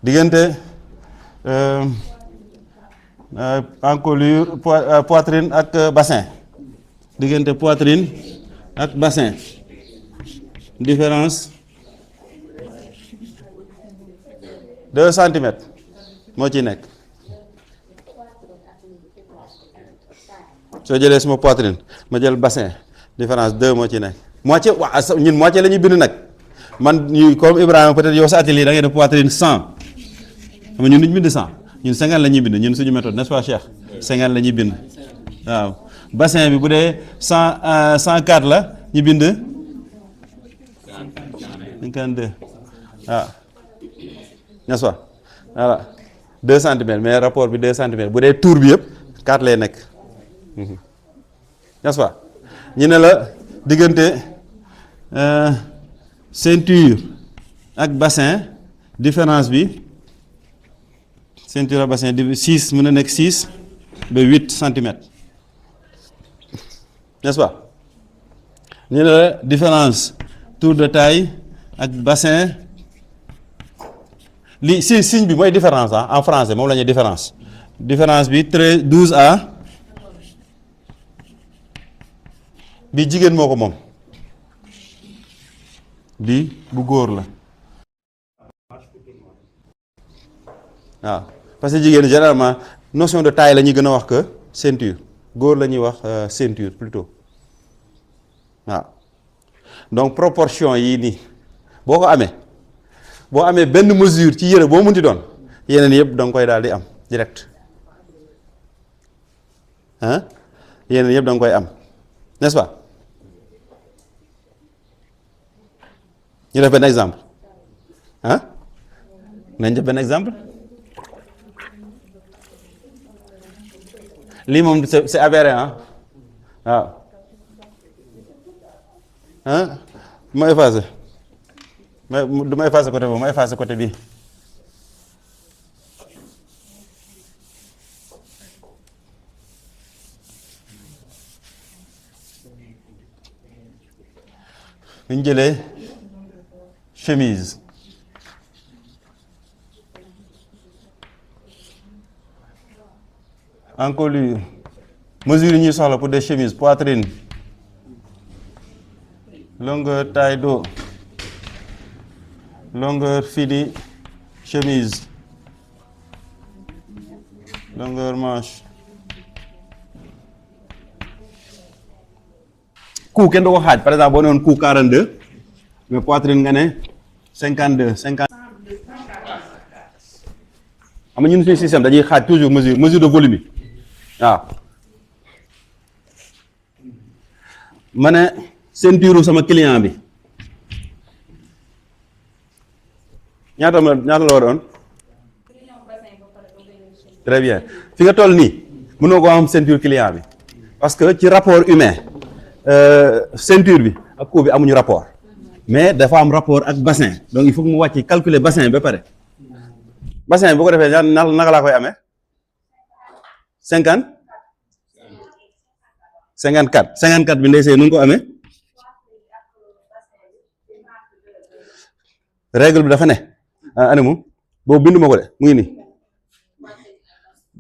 diggante encolure poitrine ak bassin diggante poitrine ak bassin différence 2 centimètres moo ci nekk soo jëlee suma poitrine ma jël bassin différence 2 moo ci nekk moitié waaw ñun moitié la ñuy bind nag man ñu comme Ibrahima peut-être yow sa atelier da ngay def poitrine 100 xam nga ñun duñ bind 100 ñun 50 la ñuy bind ñun suñu méthode n'est-ce pas Cheikh 50 la ñuy bind waaw bassin bi bu dee 104 la ñu bind 52 waaw n'est-ce pas voilà 2 centimètres mais rapport bi 2 centimètres bu dee tour bi yëpp 4 lay nekk n'est-ce pas ñu ne la diggante ceinture ak bassin différence bi ceinture ak bassin di 6 mën na nekk 6 ba 8 centimètres n'est-ce pas ñu ne la différence tour de taille ak bassin li signe bi mooy différence en français moom la ñuy différence bi 12 à bi jigéen moo ko moom bi bu góor la waaw parce que jigéen généralement notion de taille la ñuy gën a wax que ceinture góor la ñuy wax ceinture plutôt waaw donc proportion yii nii boo ko amee benn mesure ci yére boo munti doon yeneen yëpp da nga koy daal di am direct yeneen yëpp da nga koy am n'est-ce pas ñu def benn exemple nañ def benn exemple lii moom c'est avéré waaw ma effacé du ma effacé côté boobu ma effacé côté bii ñu jëlee chemise encolure mesure yi ñuy soxla pour des chemises poitrine longueur taille dos longueur fini chemise longueur manche cou kenn du ko xaaj par exemple boo ne woon cou 42 mais poitrine nga ne 52 50 xam nga ñun suñu système dañuy xaaj toujours mesure de volume bi waaw ma ne ceinture sama client bi ñaata la war a doon très bien fi nga toll nii mënoo ko am ceinture client bi parce que ci rapport humain ceinture bi ak cou bi amuñu rapport mais dafa am rapport ak bassin donc il faut que mu wàcc calculer bassin ba pare bassin bi bu ko defee naka laa koy amee 54 bi ndeysee nu ngi ko amee règle bi dafa ne animu boobu bindu ma ko de mu ngi nii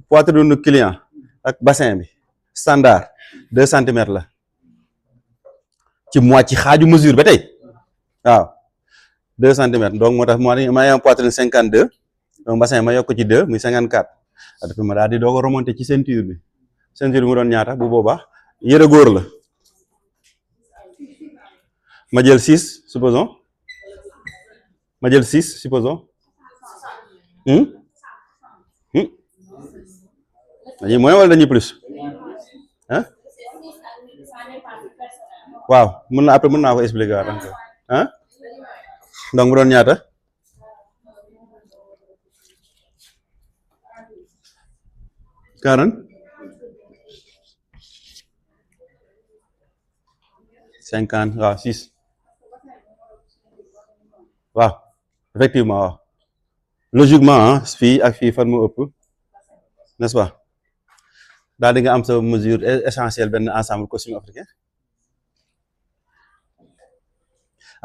poitrine client ak bassin bi standard 2 centimètres la ci moitié xaaju mesure ba tey waaw 2 centimètres donc moo tax ma am poitrine 52 donc bassin ma yokk ci 2 muy 54 depuis ma daal di doog a remonter ci ceinture bi mu doon ñaata bu boobaa yëre góor la ma jël 6 supposons dañuy moins wala dañuy plus waaw mën naa ko expliquer waat encore donc mu doon ñaata 50 waaw 6 waaw effectivement waaw logiquement fii ak fii fan moo ëpp n'est-ce pas daal di nga am sa mesure essentielle benn ensemble costume africain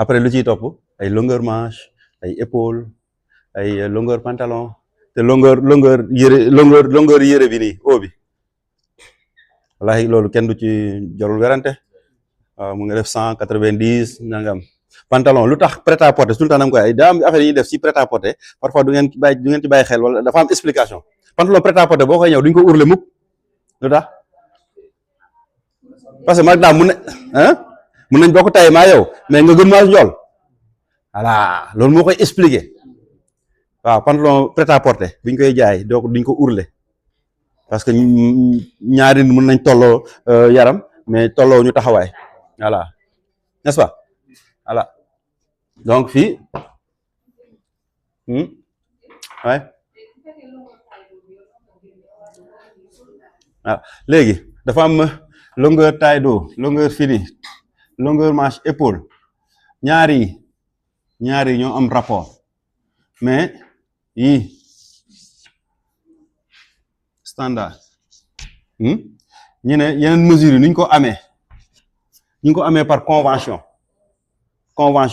après lu ciy topp ay longueur manche ay épaule ay longueur pantalon te longueur yére bi nii haut bi wallaahi loolu kenn du ci jarul werante waaw mu nga def 190 nangam pantalon lu tax prêt à porter tout le temps da nga koy ay daa am affaire yi ñuy def ci prêt à porter parfois du ngeen ci bàyyi xel wala dafa am explication pantalon prêt à porter boo koy ñëw duñ ko ourler mukk lu tax parce que mag daam mun nañ boo ko tayee maa yow mais nga gën maa njool voilà loolu moo koy expliquer waaw pantalon prêt à porter buñ koy jaay donc duñ ko ourler parce que ñaari mën nañ tolloo yaram mais tolloo ñu taxawaay voilà n'est-ce pas voilà donc fii ouais waaw léegi dafa am longueur taille dos longueur fini longueur manche épaule ñaari ñoo am rapport mais yii standard ñu ne yeneen mesures yi ni ñu ko amee par convention comment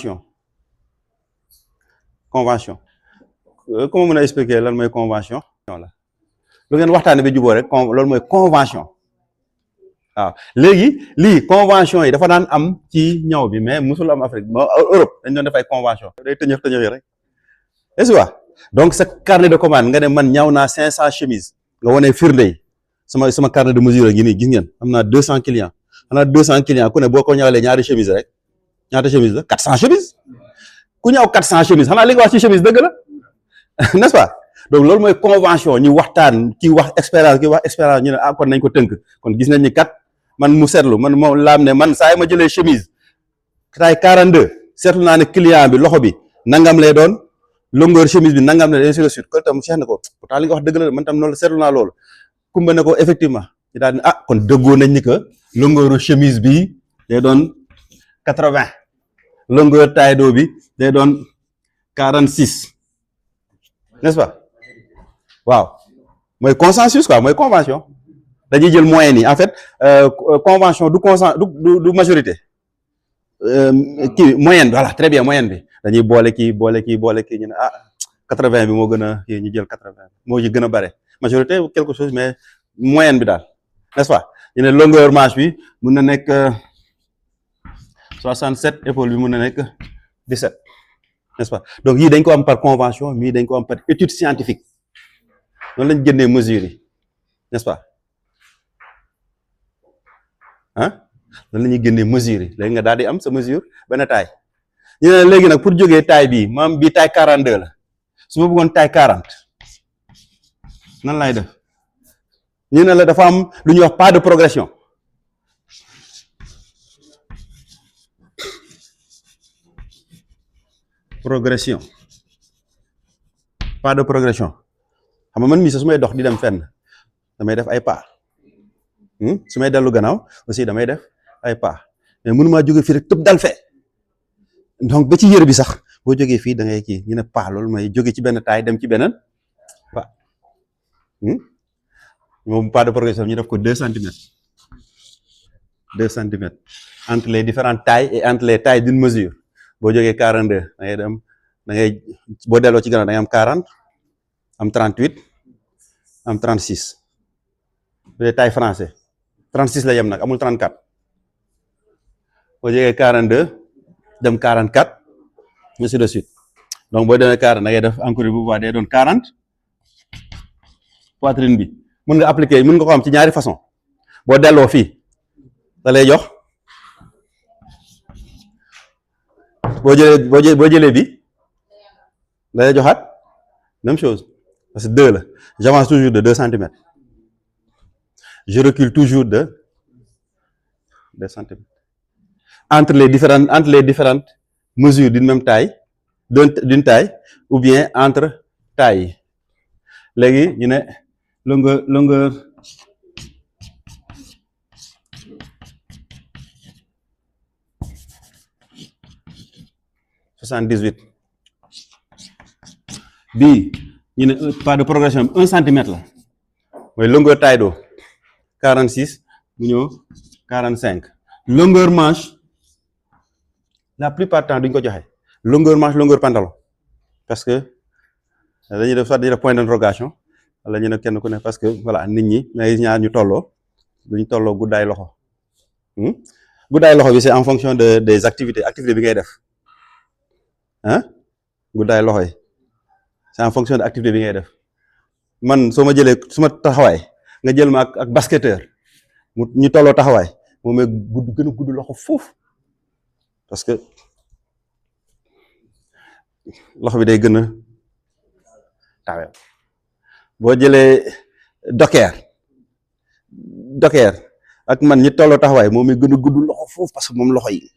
mën a expliquer lan mooy convention la lu ngeen waxtaane ba juboo rek loolu mooy convention waaw léegi lii convention yi dafa daan am ci ñaw bi mais musul am Afrique ba Europe dañ doon def ay convention day tëñëx yi rek est-ce que donc sa carnet de commande nga ne man ñaw naa 500 chemises nga wane firnde yi sama carnet de mesure ngi nii gis ngeen am naa 200 clients ku ne boo ko ñawalee ñaari chemise rek ñaata chemise la 400 chemises ku ñaw 400 chemises xanaa li nga wax ci chemise dëgg la n'est-ce pas donc loolu mooy convention ñu waxtaan ki wax expérience ñu ne kon nañ ko tënk kon gis nañ ni kat man mu seetlu man moom laam ne man saa yi ma jëlee chemise taille 42 seetlu naa ne client bi loxo bi nangam lay doon longueur chemise bi nangam la ainsi de suite kon tam Cheikh ne ko pourtant li nga wax dëgg la man tam noonu seetlu naa loolu Kumba ne ko effectivement ñu daal ne kon dëggoo nañ ni que longueur chemise bi day doon 80 longueur taille d'eau bi day doon 46 n'est-ce pas waaw mooy consensus quoi mooy convention dañuy jël moyenne yi en fait convention du majorité kii moyenne bi voilà très bien moyenne bi dañuy boole kii ñu ne 80 bi moo gën a kii ñu jël 80 moo ci gën a bare majorité ou quelque chose mais moyenne bi daal n'est-ce pas ñu ne longueur manche bi mun na nekk 67 épaule bi mun na nekk 17 n'est-ce pas donc yii dañ ko am par convention mii dañ ko am par étude scientifique noonu lañ génnee mesures yi n'est-ce pas noonu la ñuy génnee mesures yi léegi nga daal di am sa mesure benn taille ñu ne léegi nag pour jógee taille bii maam bii taille 42 la su ma bëggoon taille 40 nan lay def ñu ne la dafa am lu ñuy wax pas de progression pas de progression xam nga man mii sax su may dox di dem fenn damay def ay pas su may dellu gannaaw aussi damay def ay pas mais mënumaa jóge fii rek tëb dal fe donc ba ci yére bi sax boo jógee fii da ngay kii ñu ne pas loolu mooy jóge ci benn taille dem ci beneen pas moom pas de progression ñu def ko 2 centimètres entre les différentes tailles et entre les tailles d'une mesure boo jógee 42 da ngay dem boo delloo ci gannaaw da ngay am 40 am 38 am 36 bu dee taille français 36 la yem nag amul 34 boo jógee 42 dem 44 ainsi de suite donc boo demee 40 da ngay def encore bu baax day doon 40 poitrine bi mën nga appliquer mën nga ko am ci ñaari façon boo delloo fii da lay jox boo jëlee bi da lay joxaat même chose parce que 2 la j'avance toujours de 2 centimètres je recule toujours de 2 centimètres entre les différentes mesures d'une même taille d'une taille ou bien entre tailles léegi ñu ne longueur 78 bii ñu ne pas de progression bi 1 centimètre la mooy longueur taille d'eau 46 mu ñëw 45 longueur manche la plupart du temps duñ ko joxe longueur manche longueur pantalon parce que dañuy def soit dañuy def point d'interrogation wala ñu ne kenn ku ne parce que voilà nit ñi ngay ñaar ñu tolloo duñ tolloo guddaay loxo guddaay loxo bi c'est en fonction des activité bi ngay def guddaay loxo yi c'est en fonction de activité bi ngay def man soo ma jëlee su ma taxawaay nga jël ma ak basketteur ñu tolloo taxawaay moom mooy gën a gudd loxo foofu parce que loxo bi day gën a tawe boo jëlee docker ak man ñi tolloo taxawaay moom mooy gën a gudd loxo foofu parce que moom loxo yi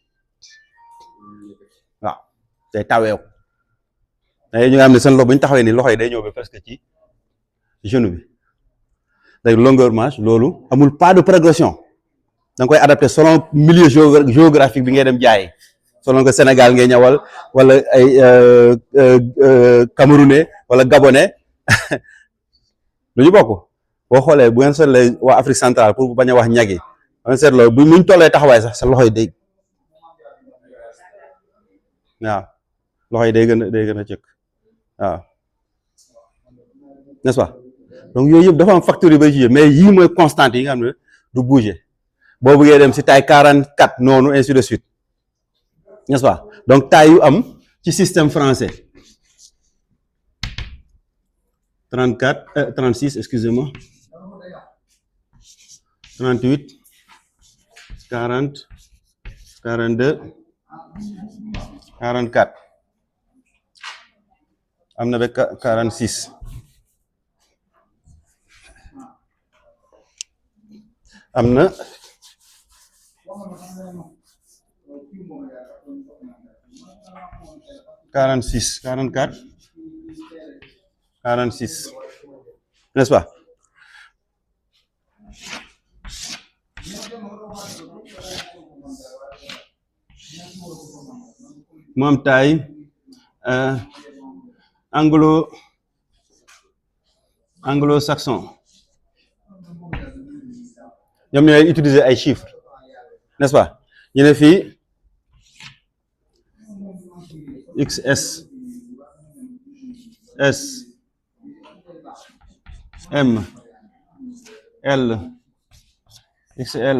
waaw day taweew day ñu nga xam ne seen loxo bu ñu taxawee nii loxo yi day ñëw ba presque ci genou bi day longueur manche loolu amul pas de progression da nga koy adapté selon milieu géographique bi ngay dem jaay selon que Sénégal ngay ñëwal wala ay Camerounais wala Gabonais lu ñu bokk boo xoolee bu ngeen seetlee waa Afrique centrale pour bañ a wax ñag yi bu ngeen seetloo bu muñ tollee taxawaay sax sa loxo yi day waaw loxo yi day gën a cëkk waaw n'est-ce pas donc yooyu yëpp dafa am facteurs yu bari ci mais yii mooy constante yi nga xam ne du bouger boo bëggee dem si taille 44 noonu ainsi de suite n'est-ce pas donc taille yu am ci système français 36 excusez-moi 38 40 42 44 am na ba 46 am na 46 44 46, n'est-ce pas? mu am taille anglo-saxon ñoom ñooy utiliser ay chiffres, n'est-ce pas? ñu ne fii XS S M L XL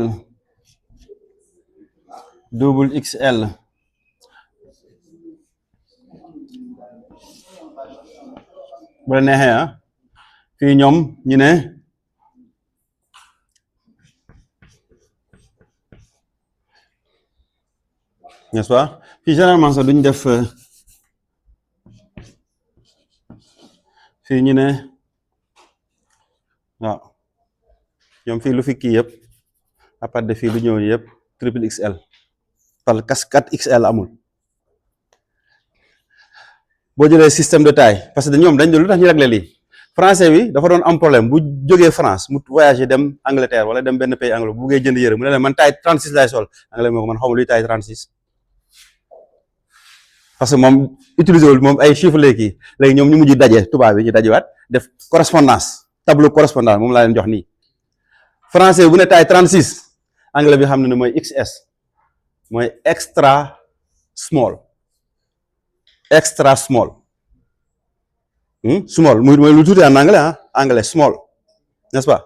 double XL bu la neexee fii ñoom ñu ne n'est-ce pas? Fii généralement sax duñ def fii ñu ne waaw ñoom fii lu fi kii yëpp à part de fii lu ñëw yëpp triple XL par 4XL amul. boo jëlee système de taille parce que ñoom dañ doon lu tax ñu régler lii français bi dafa doon am problème bu jógee France mu voyager dem Angleterre wala dem benn pays anglais bu buggee jënd yére mu ne leen man taille 36 laay sol anglais moo ko man xamul luy taille 36 parce que moom utiliser wul moom ay chiffres léegi léegi ñoom ñu mujj daje tubaab bi ñu dajewaat def correspondance tableau correspondance moom laa leen jox nii français bu ne taille 36 anglais bi xam ne mooy XS mooy extra small. Small mooy lu tuuti en anglais anglais small, n'est-ce pas?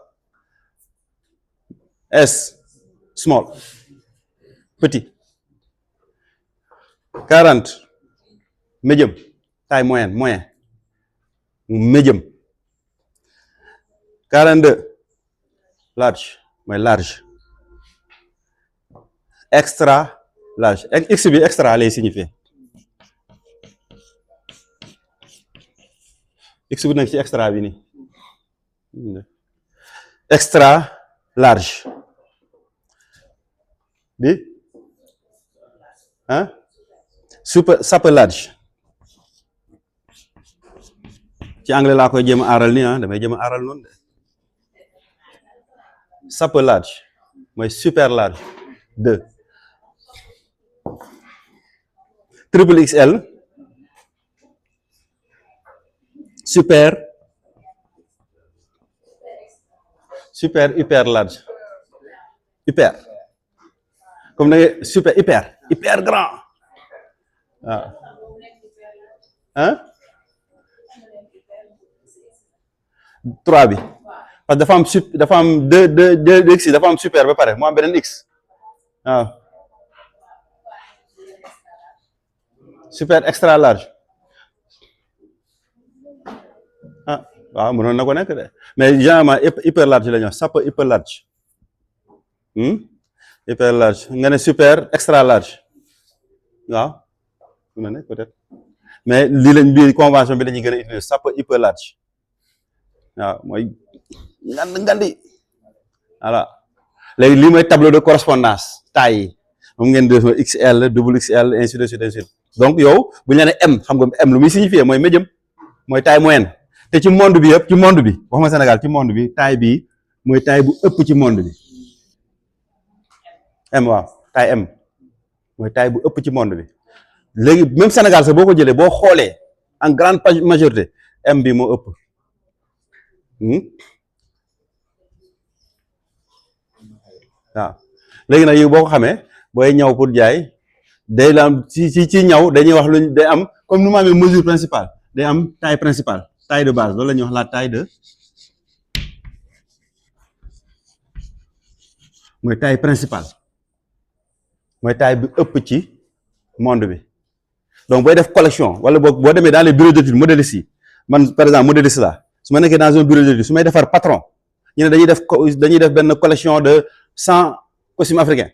S small petit. 40 medium taille moyen medium. 42 large mooy large. Extra large x bi extra lay signifier. X bu nekk ci extra bi nii extra large bi super large ci anglais laa koy jéem a aaral nii damay jéem a aaral noonu de super large mooy super large 2 triple XL super hyper large hyper comme da ngay super hyper grand waaw 3 bi parce que dafa am deux x dafa am super ba pare mu am beneen x waaw super extra large waaw mënoon na ko nekk de mais généralement hyper large la ñu wax super hyper large hyper large nga ne super extra large waaw mën na nekk peut-être mais lii lañ bii convention bi la ñuy gën a utiliser super hyper large waaw mooy ngandi voilà léegi lii mooy tableau de correspondance taille yi moom ngeen def XL double XL ainsi de suite ainsi de suite donc yow bu ñu la nee M xam nga M lu muy signifier mooy médium mooy taille moyenne te ci monde bi yëpp ci monde bi waxuma Sénégal ci monde bi taille bi mooy taille bu ëpp ci monde bi M waaw taille M mooy taille bu ëpp ci monde bi léegi même Sénégal sax boo ko jëlee boo xoolee en grande majorité M bi moo ëpp waaw léegi nag yow boo ko xamee booy ñaw pour jaay day la am ci ñaw dañuy wax luñ day am comme nu ma amee mesure principale day am taille principale taille de base loolu la ñuy wax la taille de mooy taille principale mooy taille bi ëpp ci monde bi donc booy def collection wala boo demee dans les bureaux d'études modélistes yi man par exemple modéliste la su ma nekkee dans un bureau d'études su may defar patron ñu ne dañuy def benn collection de 100 costumes africains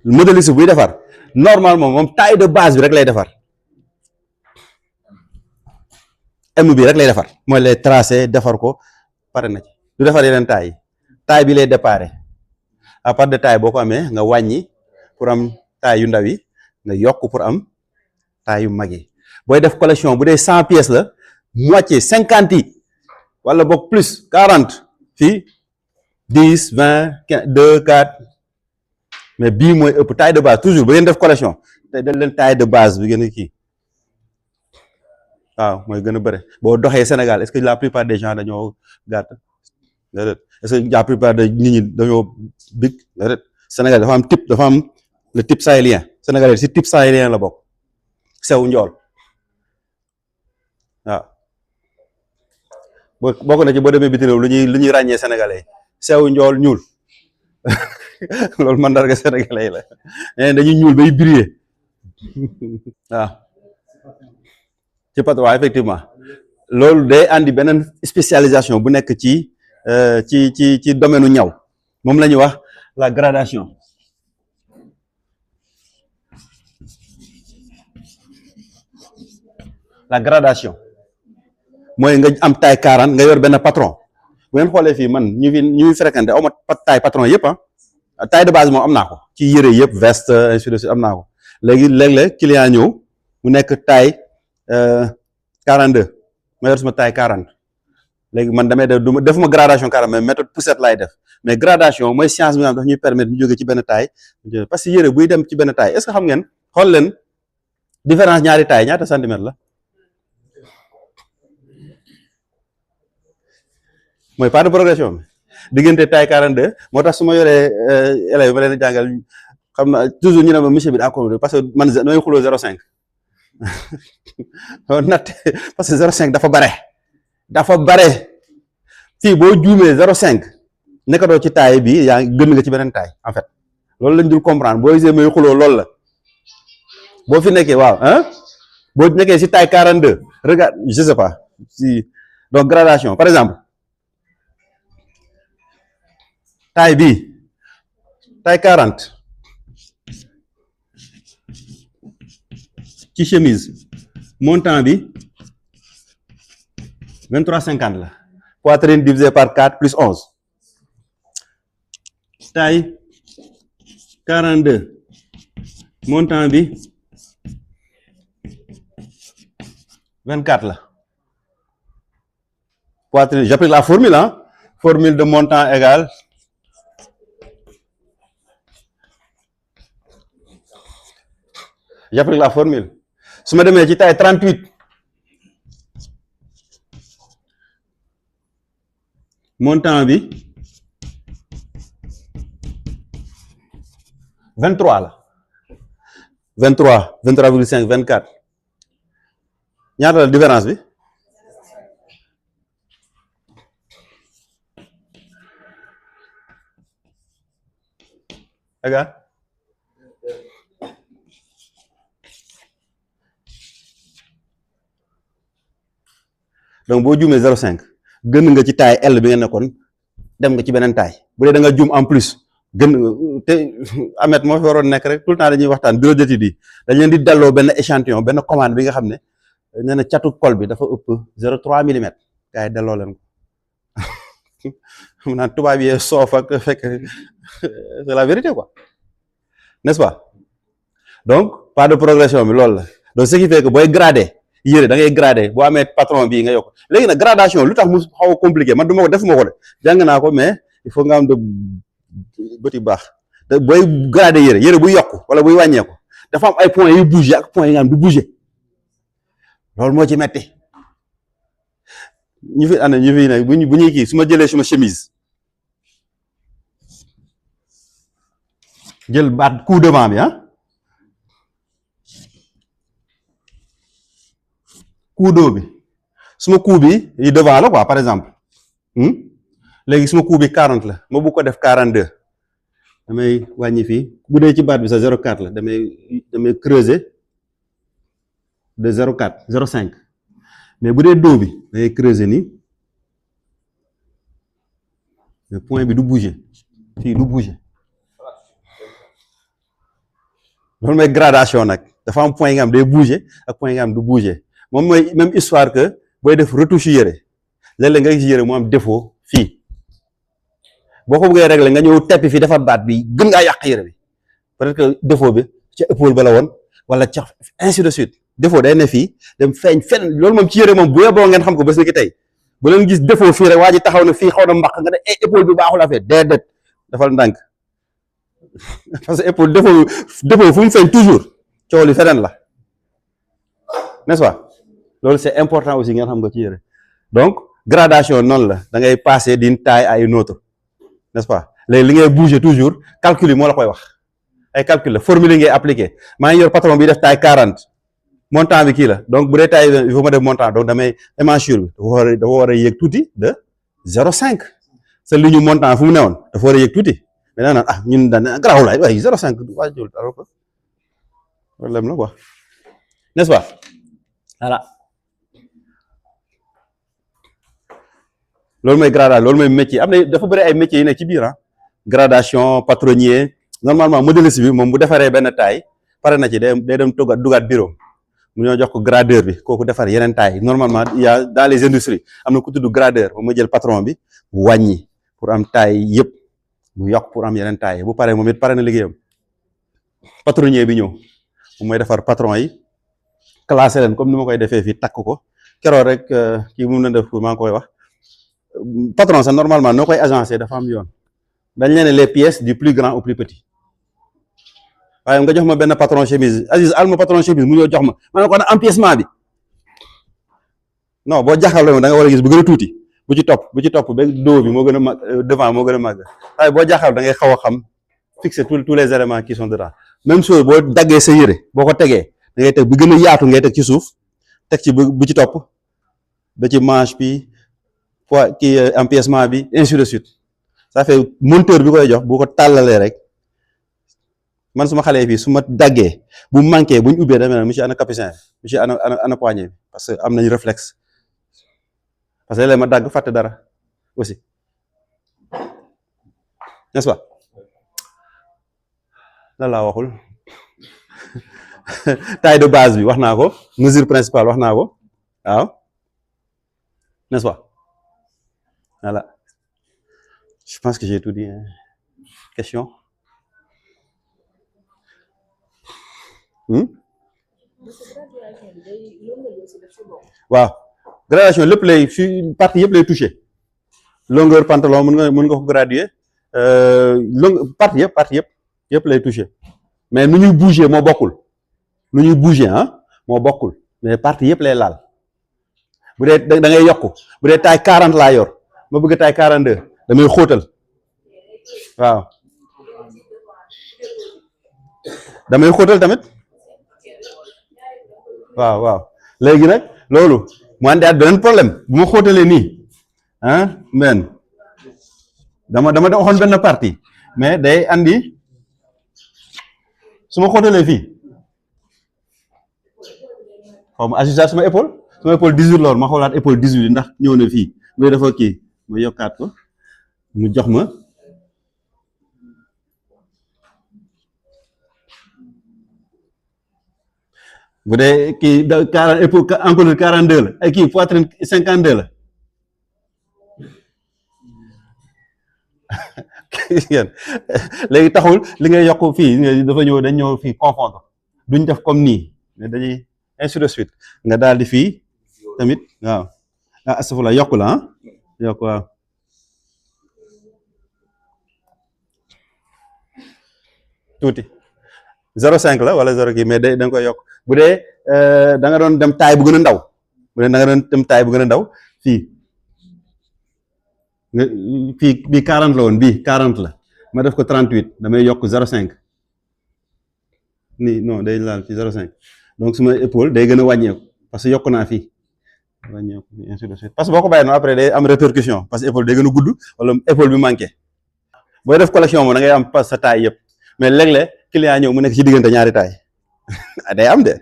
modéliste buy defar normalement moom taille de base bi rek lay defar M bi rek lay defar mooy lay tracé defar ko pare na ci du defar yeneen taille bi lay déparé à part de taille boo ko amee nga wàññi pour am taille yu ndaw yi nga yokk pour am taille yu mag yi booy def collection bu dee 100 pièces la moitié 50 yi wala boog plus 40 fii 10 20 15 2 4 mais bii mooy ëpp taille de base toujours ba ngeen def collection te dal leen taille de base bi gën a kii waaw mooy gën a bëre boo doxee Sénégal est-ce que la plupart des gens dañoo gàtt déedéet est-ce que la plupart de nit ñi dañoo big déedéet Sénégal dafa am type dafa am le type sahélien sénégalais si type sahélien la bokk sew njool waaw bokk na ci boo demee bitim réew lu ñuy ràññee sénégalais sew njool ñuul loolu mandarga sénégalais la mais dañuy ñuul bay briller waaw ci pat waaw effectivement loolu day andi beneen spécialisation bu nekk ci domaine u ñaw moom la ñuy wax la gradation mooy nga am taille 40 nga yor benn patron bu ngeen xoolee fii man ñu fréquenté aw ma taille patron yëpp taille de base moom am naa ko ci yëre yëpp veste ainsi de suite am naa ko léegi léeg-léeg client ñëw mu nekk taille 42 ma yor suma taille 40 léegi man damay defuma gradation 40 mais méthode poussette laay def mais gradation mooy science bi nga xam daf ñuy permettre ñu jóge ci benn taille parce que yëre buy dem ci benn taille est-ce que xam ngeen xool leen différence ñaari taille ñaata centimètre la mooy pas de progression bi diggante taille 42 moo tax su ma yoree élèves ma leen di jàngal xam na toujours ñu ne ma monsieur bi daa ko parce que man damay xuloo 0,5 natt parce que 0,5 dafa bare fii boo juumee 0,5 nekkatoo ci taille bi yaa gën nga ci beneen taille en fait loolu lañ dul comprendre boo gisee may xuloo loolu la boo fi nekkee waaw boo nekkee si taille 42 regarde je sais pas si donc gradation par exemple taille bi taille 40 ci chemise montant bi 23,50 la poitrine divisé par 4 plus 11 taille 42 montant bi 24 la poitrine j'applique la formule formule de montant égale j'applique la formule su ma demee ci taille 38 montant bi 23 la 23,5 24 ñaata la différence bi égal donc boo juumee 0,5 gën nga ci taille L bi nga nekkoon dem nga ci beneen taille bu dee da nga juum en plus gën te Ahmed moo fi waroon nekk rek tout le temps dañuy waxtaan bureau d'études yi dañ leen di delloo benn échantillon benn commande bi nga xam ne nee na catu col bi dafa ëpp 0,3 millimètres gars yi delloo leen ko xam naa tubaab yi soof ak fekk c'est la vérité quoi n'est-ce pas donc pas de progression bi loolu la donc ce qui fait que booy gradé yére da ngay gradé boo amee patron bii nga yokk léegi nag gradation lu tax mu xaw a compliqué man du ma ko defuma ko de jàng naa ko mais il faut nga am de bët yu baax te booy gradé yére buy yokk wala buy wàññeeku dafa am ay points yu bougé ak points yi nga am du bougé loolu moo ci metti ñu fi ànd ñu fi nag bu ñuy kii su ma jëlee suma chemise jël baat coup devant bi coup d'eau bi suma coup bi yi devant la quoi par exemple léegi suma coup bi 40 la ma bëgg ko def 42 damay wàññi fii bu dee ci baat bi sa 0,4 la damay creuser de 0,4 0,5 mais bu dee dos bi dangay creuser nii mais point bi du bouger fii du bouger loolu mooy gradation nag dafa am point yi nga xam day bouger ak point yi nga xam du bouger moom mooy même histoire que booy def retouche yére léeg-léeg nga gis yére mu am défaut fii boo ko bëggee régler nga ñëw teppi fii defar baat bi gën ngaa yàq yére bi peut-être que défaut bi ca épaule ba la woon wala ca ainsi de suite défaut day ne fii dem feeñ fenn loolu moom ci yére moom bu yeboo ngeen xam ko bés ni ki tey bu leen gis défaut fii rek waa ji taxaw na fii xaw na mbaq nga ne épaule bi baaxul affaire déedéet dafal ndànk parce que épaule défaut fu mu feeñ toujours coow li feneen la n'est-ce pas loolu c'est important aussi ngeen xam ko ci yére donc gradation noonu la da ngay passer d'une taille à une autre n'est-ce pas léegi li ngay bouger toujours calcul yi moo la koy wax ay calcul la formule ngay appliquer maa ngi yor patron bi def taille 40 montant bi kii la donc bu dee taille il faut ma def montant donc damay émanchure bi dafa war a yéeg tuuti de 0,5 sa li ñu montant fu mu newoon dafa war a yéeg tuuti mais da nga naan ñun daan garaaw laay waaye 0,5 waa jël dara ko problème la quoi n'est-ce pas voilà loolu mooy gradation loolu mooy métier am na dafa bëri ay métiers yi nekk ci biir gradation patronnier normalement modéliste bi moom bu defaree benn taille pare na ci day dem dugaat bureau mu ñoo jox ko gradeur bi kooku defar yeneen taille normalement il y a dans les industries am na ku tudd gradeur moom ma jël patron bi bu wàññi pour am taille yëpp mu yokk pour am yeneen taille bu paree moom it pare na liggéeyam patronnier bi ñëw moom mooy defar patron yi classé leen comme ni ma koy defee fii takk ko keroog rek kii mu na def maa ngi koy wax patron sax normalement noo koy agencé dafa am yoon dañ leen les pièces du plus grand au plus petit waaye nga jox ma benn patron chemise Aziz al ma patron chemise mu ñëw jox ma ne ko nag empiècement bi non boo jaaxal da nga war a gis bu gën a tuuti bu ci topp ba dos bi moo gën a mag devant moo gën a màgg waaye boo jaaxal da ngay xaw a xam fixer tous les éléments qui sont dedans même chose boo daggee sa yére boo ko tegee da ngay teg bu gën a yaatu ngay teg ci suuf teg ci bu ci topp ba ci manche bi poids kii empiècement bi ainsi de suite ça fait monteur bi koy jox bu ko tàllalee rek man suma xale fii su ma daggee bu manqué bu ñu ubbee demee na monsieur ana capucin monsieur ana poignée bi parce que am nañu réflexe parce que léeg ma dagg fàtte dara aussi n'est-ce pas lan laa waxul taille de base bi wax naa ko mesure principale wax naa ko waaw n'est-ce pas voilà je pense que j'ai tout dit question waaw gradation lépp lay fi partie yëpp lay touché longueur pantalon mën nga ko graduer partie yëpp lay touché mais nu ñuy bouger moo bokkul moo bokkul mais partie yëpp lay laal bu dee da ngay yokk bu dee taille 40 laa yor ma bëgg taille 42 damay xóotal waaw damay xóotal tamit waaw léegi nag loolu mu andi at beneen problème bu ma xóotalee nii men dama waxoon benn partie mais day andi su ma xóotalee fii xaw ma ajustage sama épaule 18 la woon ma xoolaat épaule 18 ndax ñëw na fii muy dafa kii ma yokkaat ko mu jox ma bu dee kii 40 épaule encolure 42 la ay kii poitrine 52 la léegi taxul li ngay yokk fii dafa ñëw dañ ñëw fii confondre duñ def comme nii mais dañuy ainsi de suite nga daal di fii tamit waaw astafurlah yokk la yokk waaw tuuti 0,5 la wala 0 kii mais da nga koy yokk bu dee da nga doon dem taille bu gën a ndaw bu gën a ndaw fii bii 40 la woon bii 40 la ma def ko 38 damay yokk 0,5 nii non day laal ci 0,5 donc suma épaule day gën a wàññeeku parce que yokk naa fii wàññeeku ainsi de suite parce que boo ko bàyyee noonu après day am répercussion parce que épaule day gën a gudd wala épaule bi manqué booy def collection moom da ngay am pas sa taille yëpp mais léeg-léeg client ñëw mu nekk ci diggante ñaari taille day am de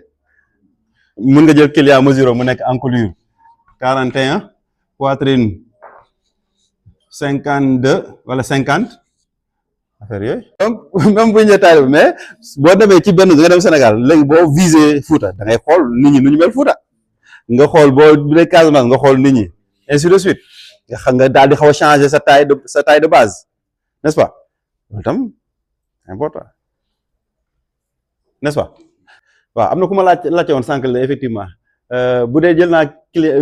mën nga jël client mesure mu nekk encolure 41 poitrine 52 wala 50 affaire yooyu. donc même bu ñu nee taille mais boo demee ci benn nga dem Sénégal léegi boo visé Fouta da ngay xool nit ñi nu ñu mel Fouta nga xool boo bu dee Casamance nga xool nit ñi ainsi de suite nga xam nga daal di xaw a changer sa taille de base n'est-ce pas loolu tam important n'est-ce pas waaw am na ku ma laajte woon sànq la effectivement bu dee jël naa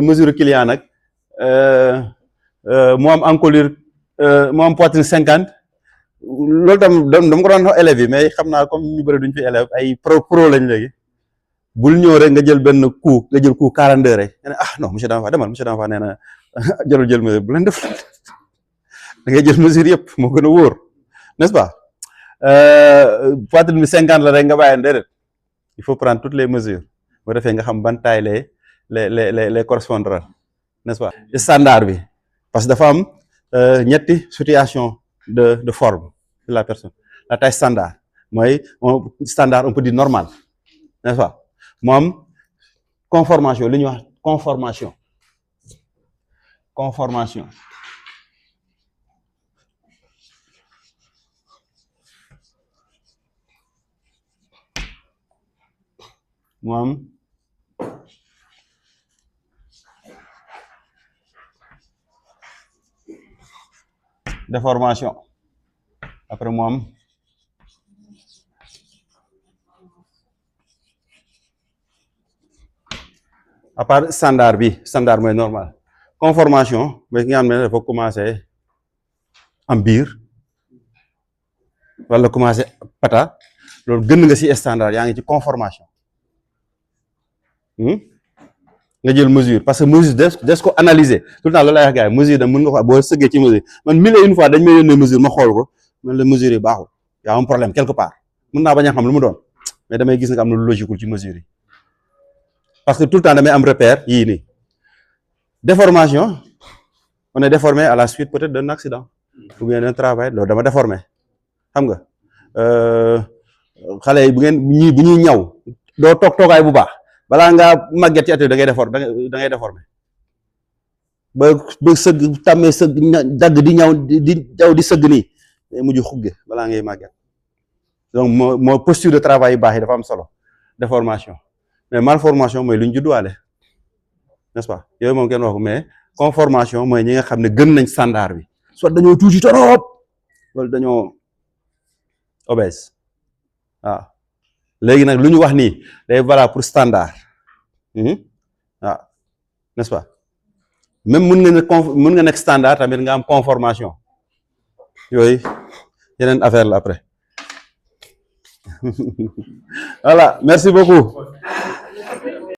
mesure client nag mu am encolure mu am poitrine 50 loolu tam dama ko doon wax élèves yi mais xam naa comme ñu bëri duñ fi élève ay pro lañ léegi bul ñëw rek nga jël benn coup nga jël coup 42 rek nga ne ah non monsieur Danfa demal monsieur Danfa nee na jarul jël mesure bu leen def da ngay jël mesure yëpp moo gën a wóor n'est-ce pas poitrine bi 50 la rek nga bàyyi déedéet il faut prendre toutes les mesures boo defee nga xam ban taille les correspondre n'est-ce pas standard bi parce que dafa am ñetti situation de forme de la personne la taille standard mooy standard on peut dire normal n'est-ce pas mu am conformation li ñuy wax conformation mu am déformation après mu am à part standard bi standard mooy normal conformation mooy ki nga xam ne dafa commencé am biir wala commencé pata loolu gën nga ci standard yaa ngi ci conformation nga jël mesure parce que mesure des ko analyser tout le temps loolu lay wax gars yi mesure da mën nga ko boo sëggee ci mesure man 1001 fois dañ may yónnee mesure ma xool ko man la mesure yi baaxul y a un problème quelque part mën naa bañ a xam lu mu doon mais damay gis nga am na lu logique ci mesure yi parce que tout le temps damay am repère yii nii déformation on est déformé à la suite peut-être d'un accident ou bien d'un travail loolu dama déformé xam nga xale yi bu ñuy ñaw doo toogaay bu baax balaa ngaa màgget ci at da ngay déformé ba sëgg tàmmee sëgg dagg di ñaw di sëgg nii mujj xugge balaa ngay màgget donc moo posture de travail yu baax yi dafa am solo déformation mais malformation mooy lu ñu judduwaale n'est-ce pas yooyu moom kenn waxu mais conformation mooy ñi nga xam ne gën nañ standard bi soit dañoo tuuti torop wala dañoo obèse waaw léegi nag lu ñu wax nii day valable pour standard waaw n'est-ce pas même mën nga nekk standard tamit nga am conformation yooyu yeneen affaire la après voilà merci beaucoup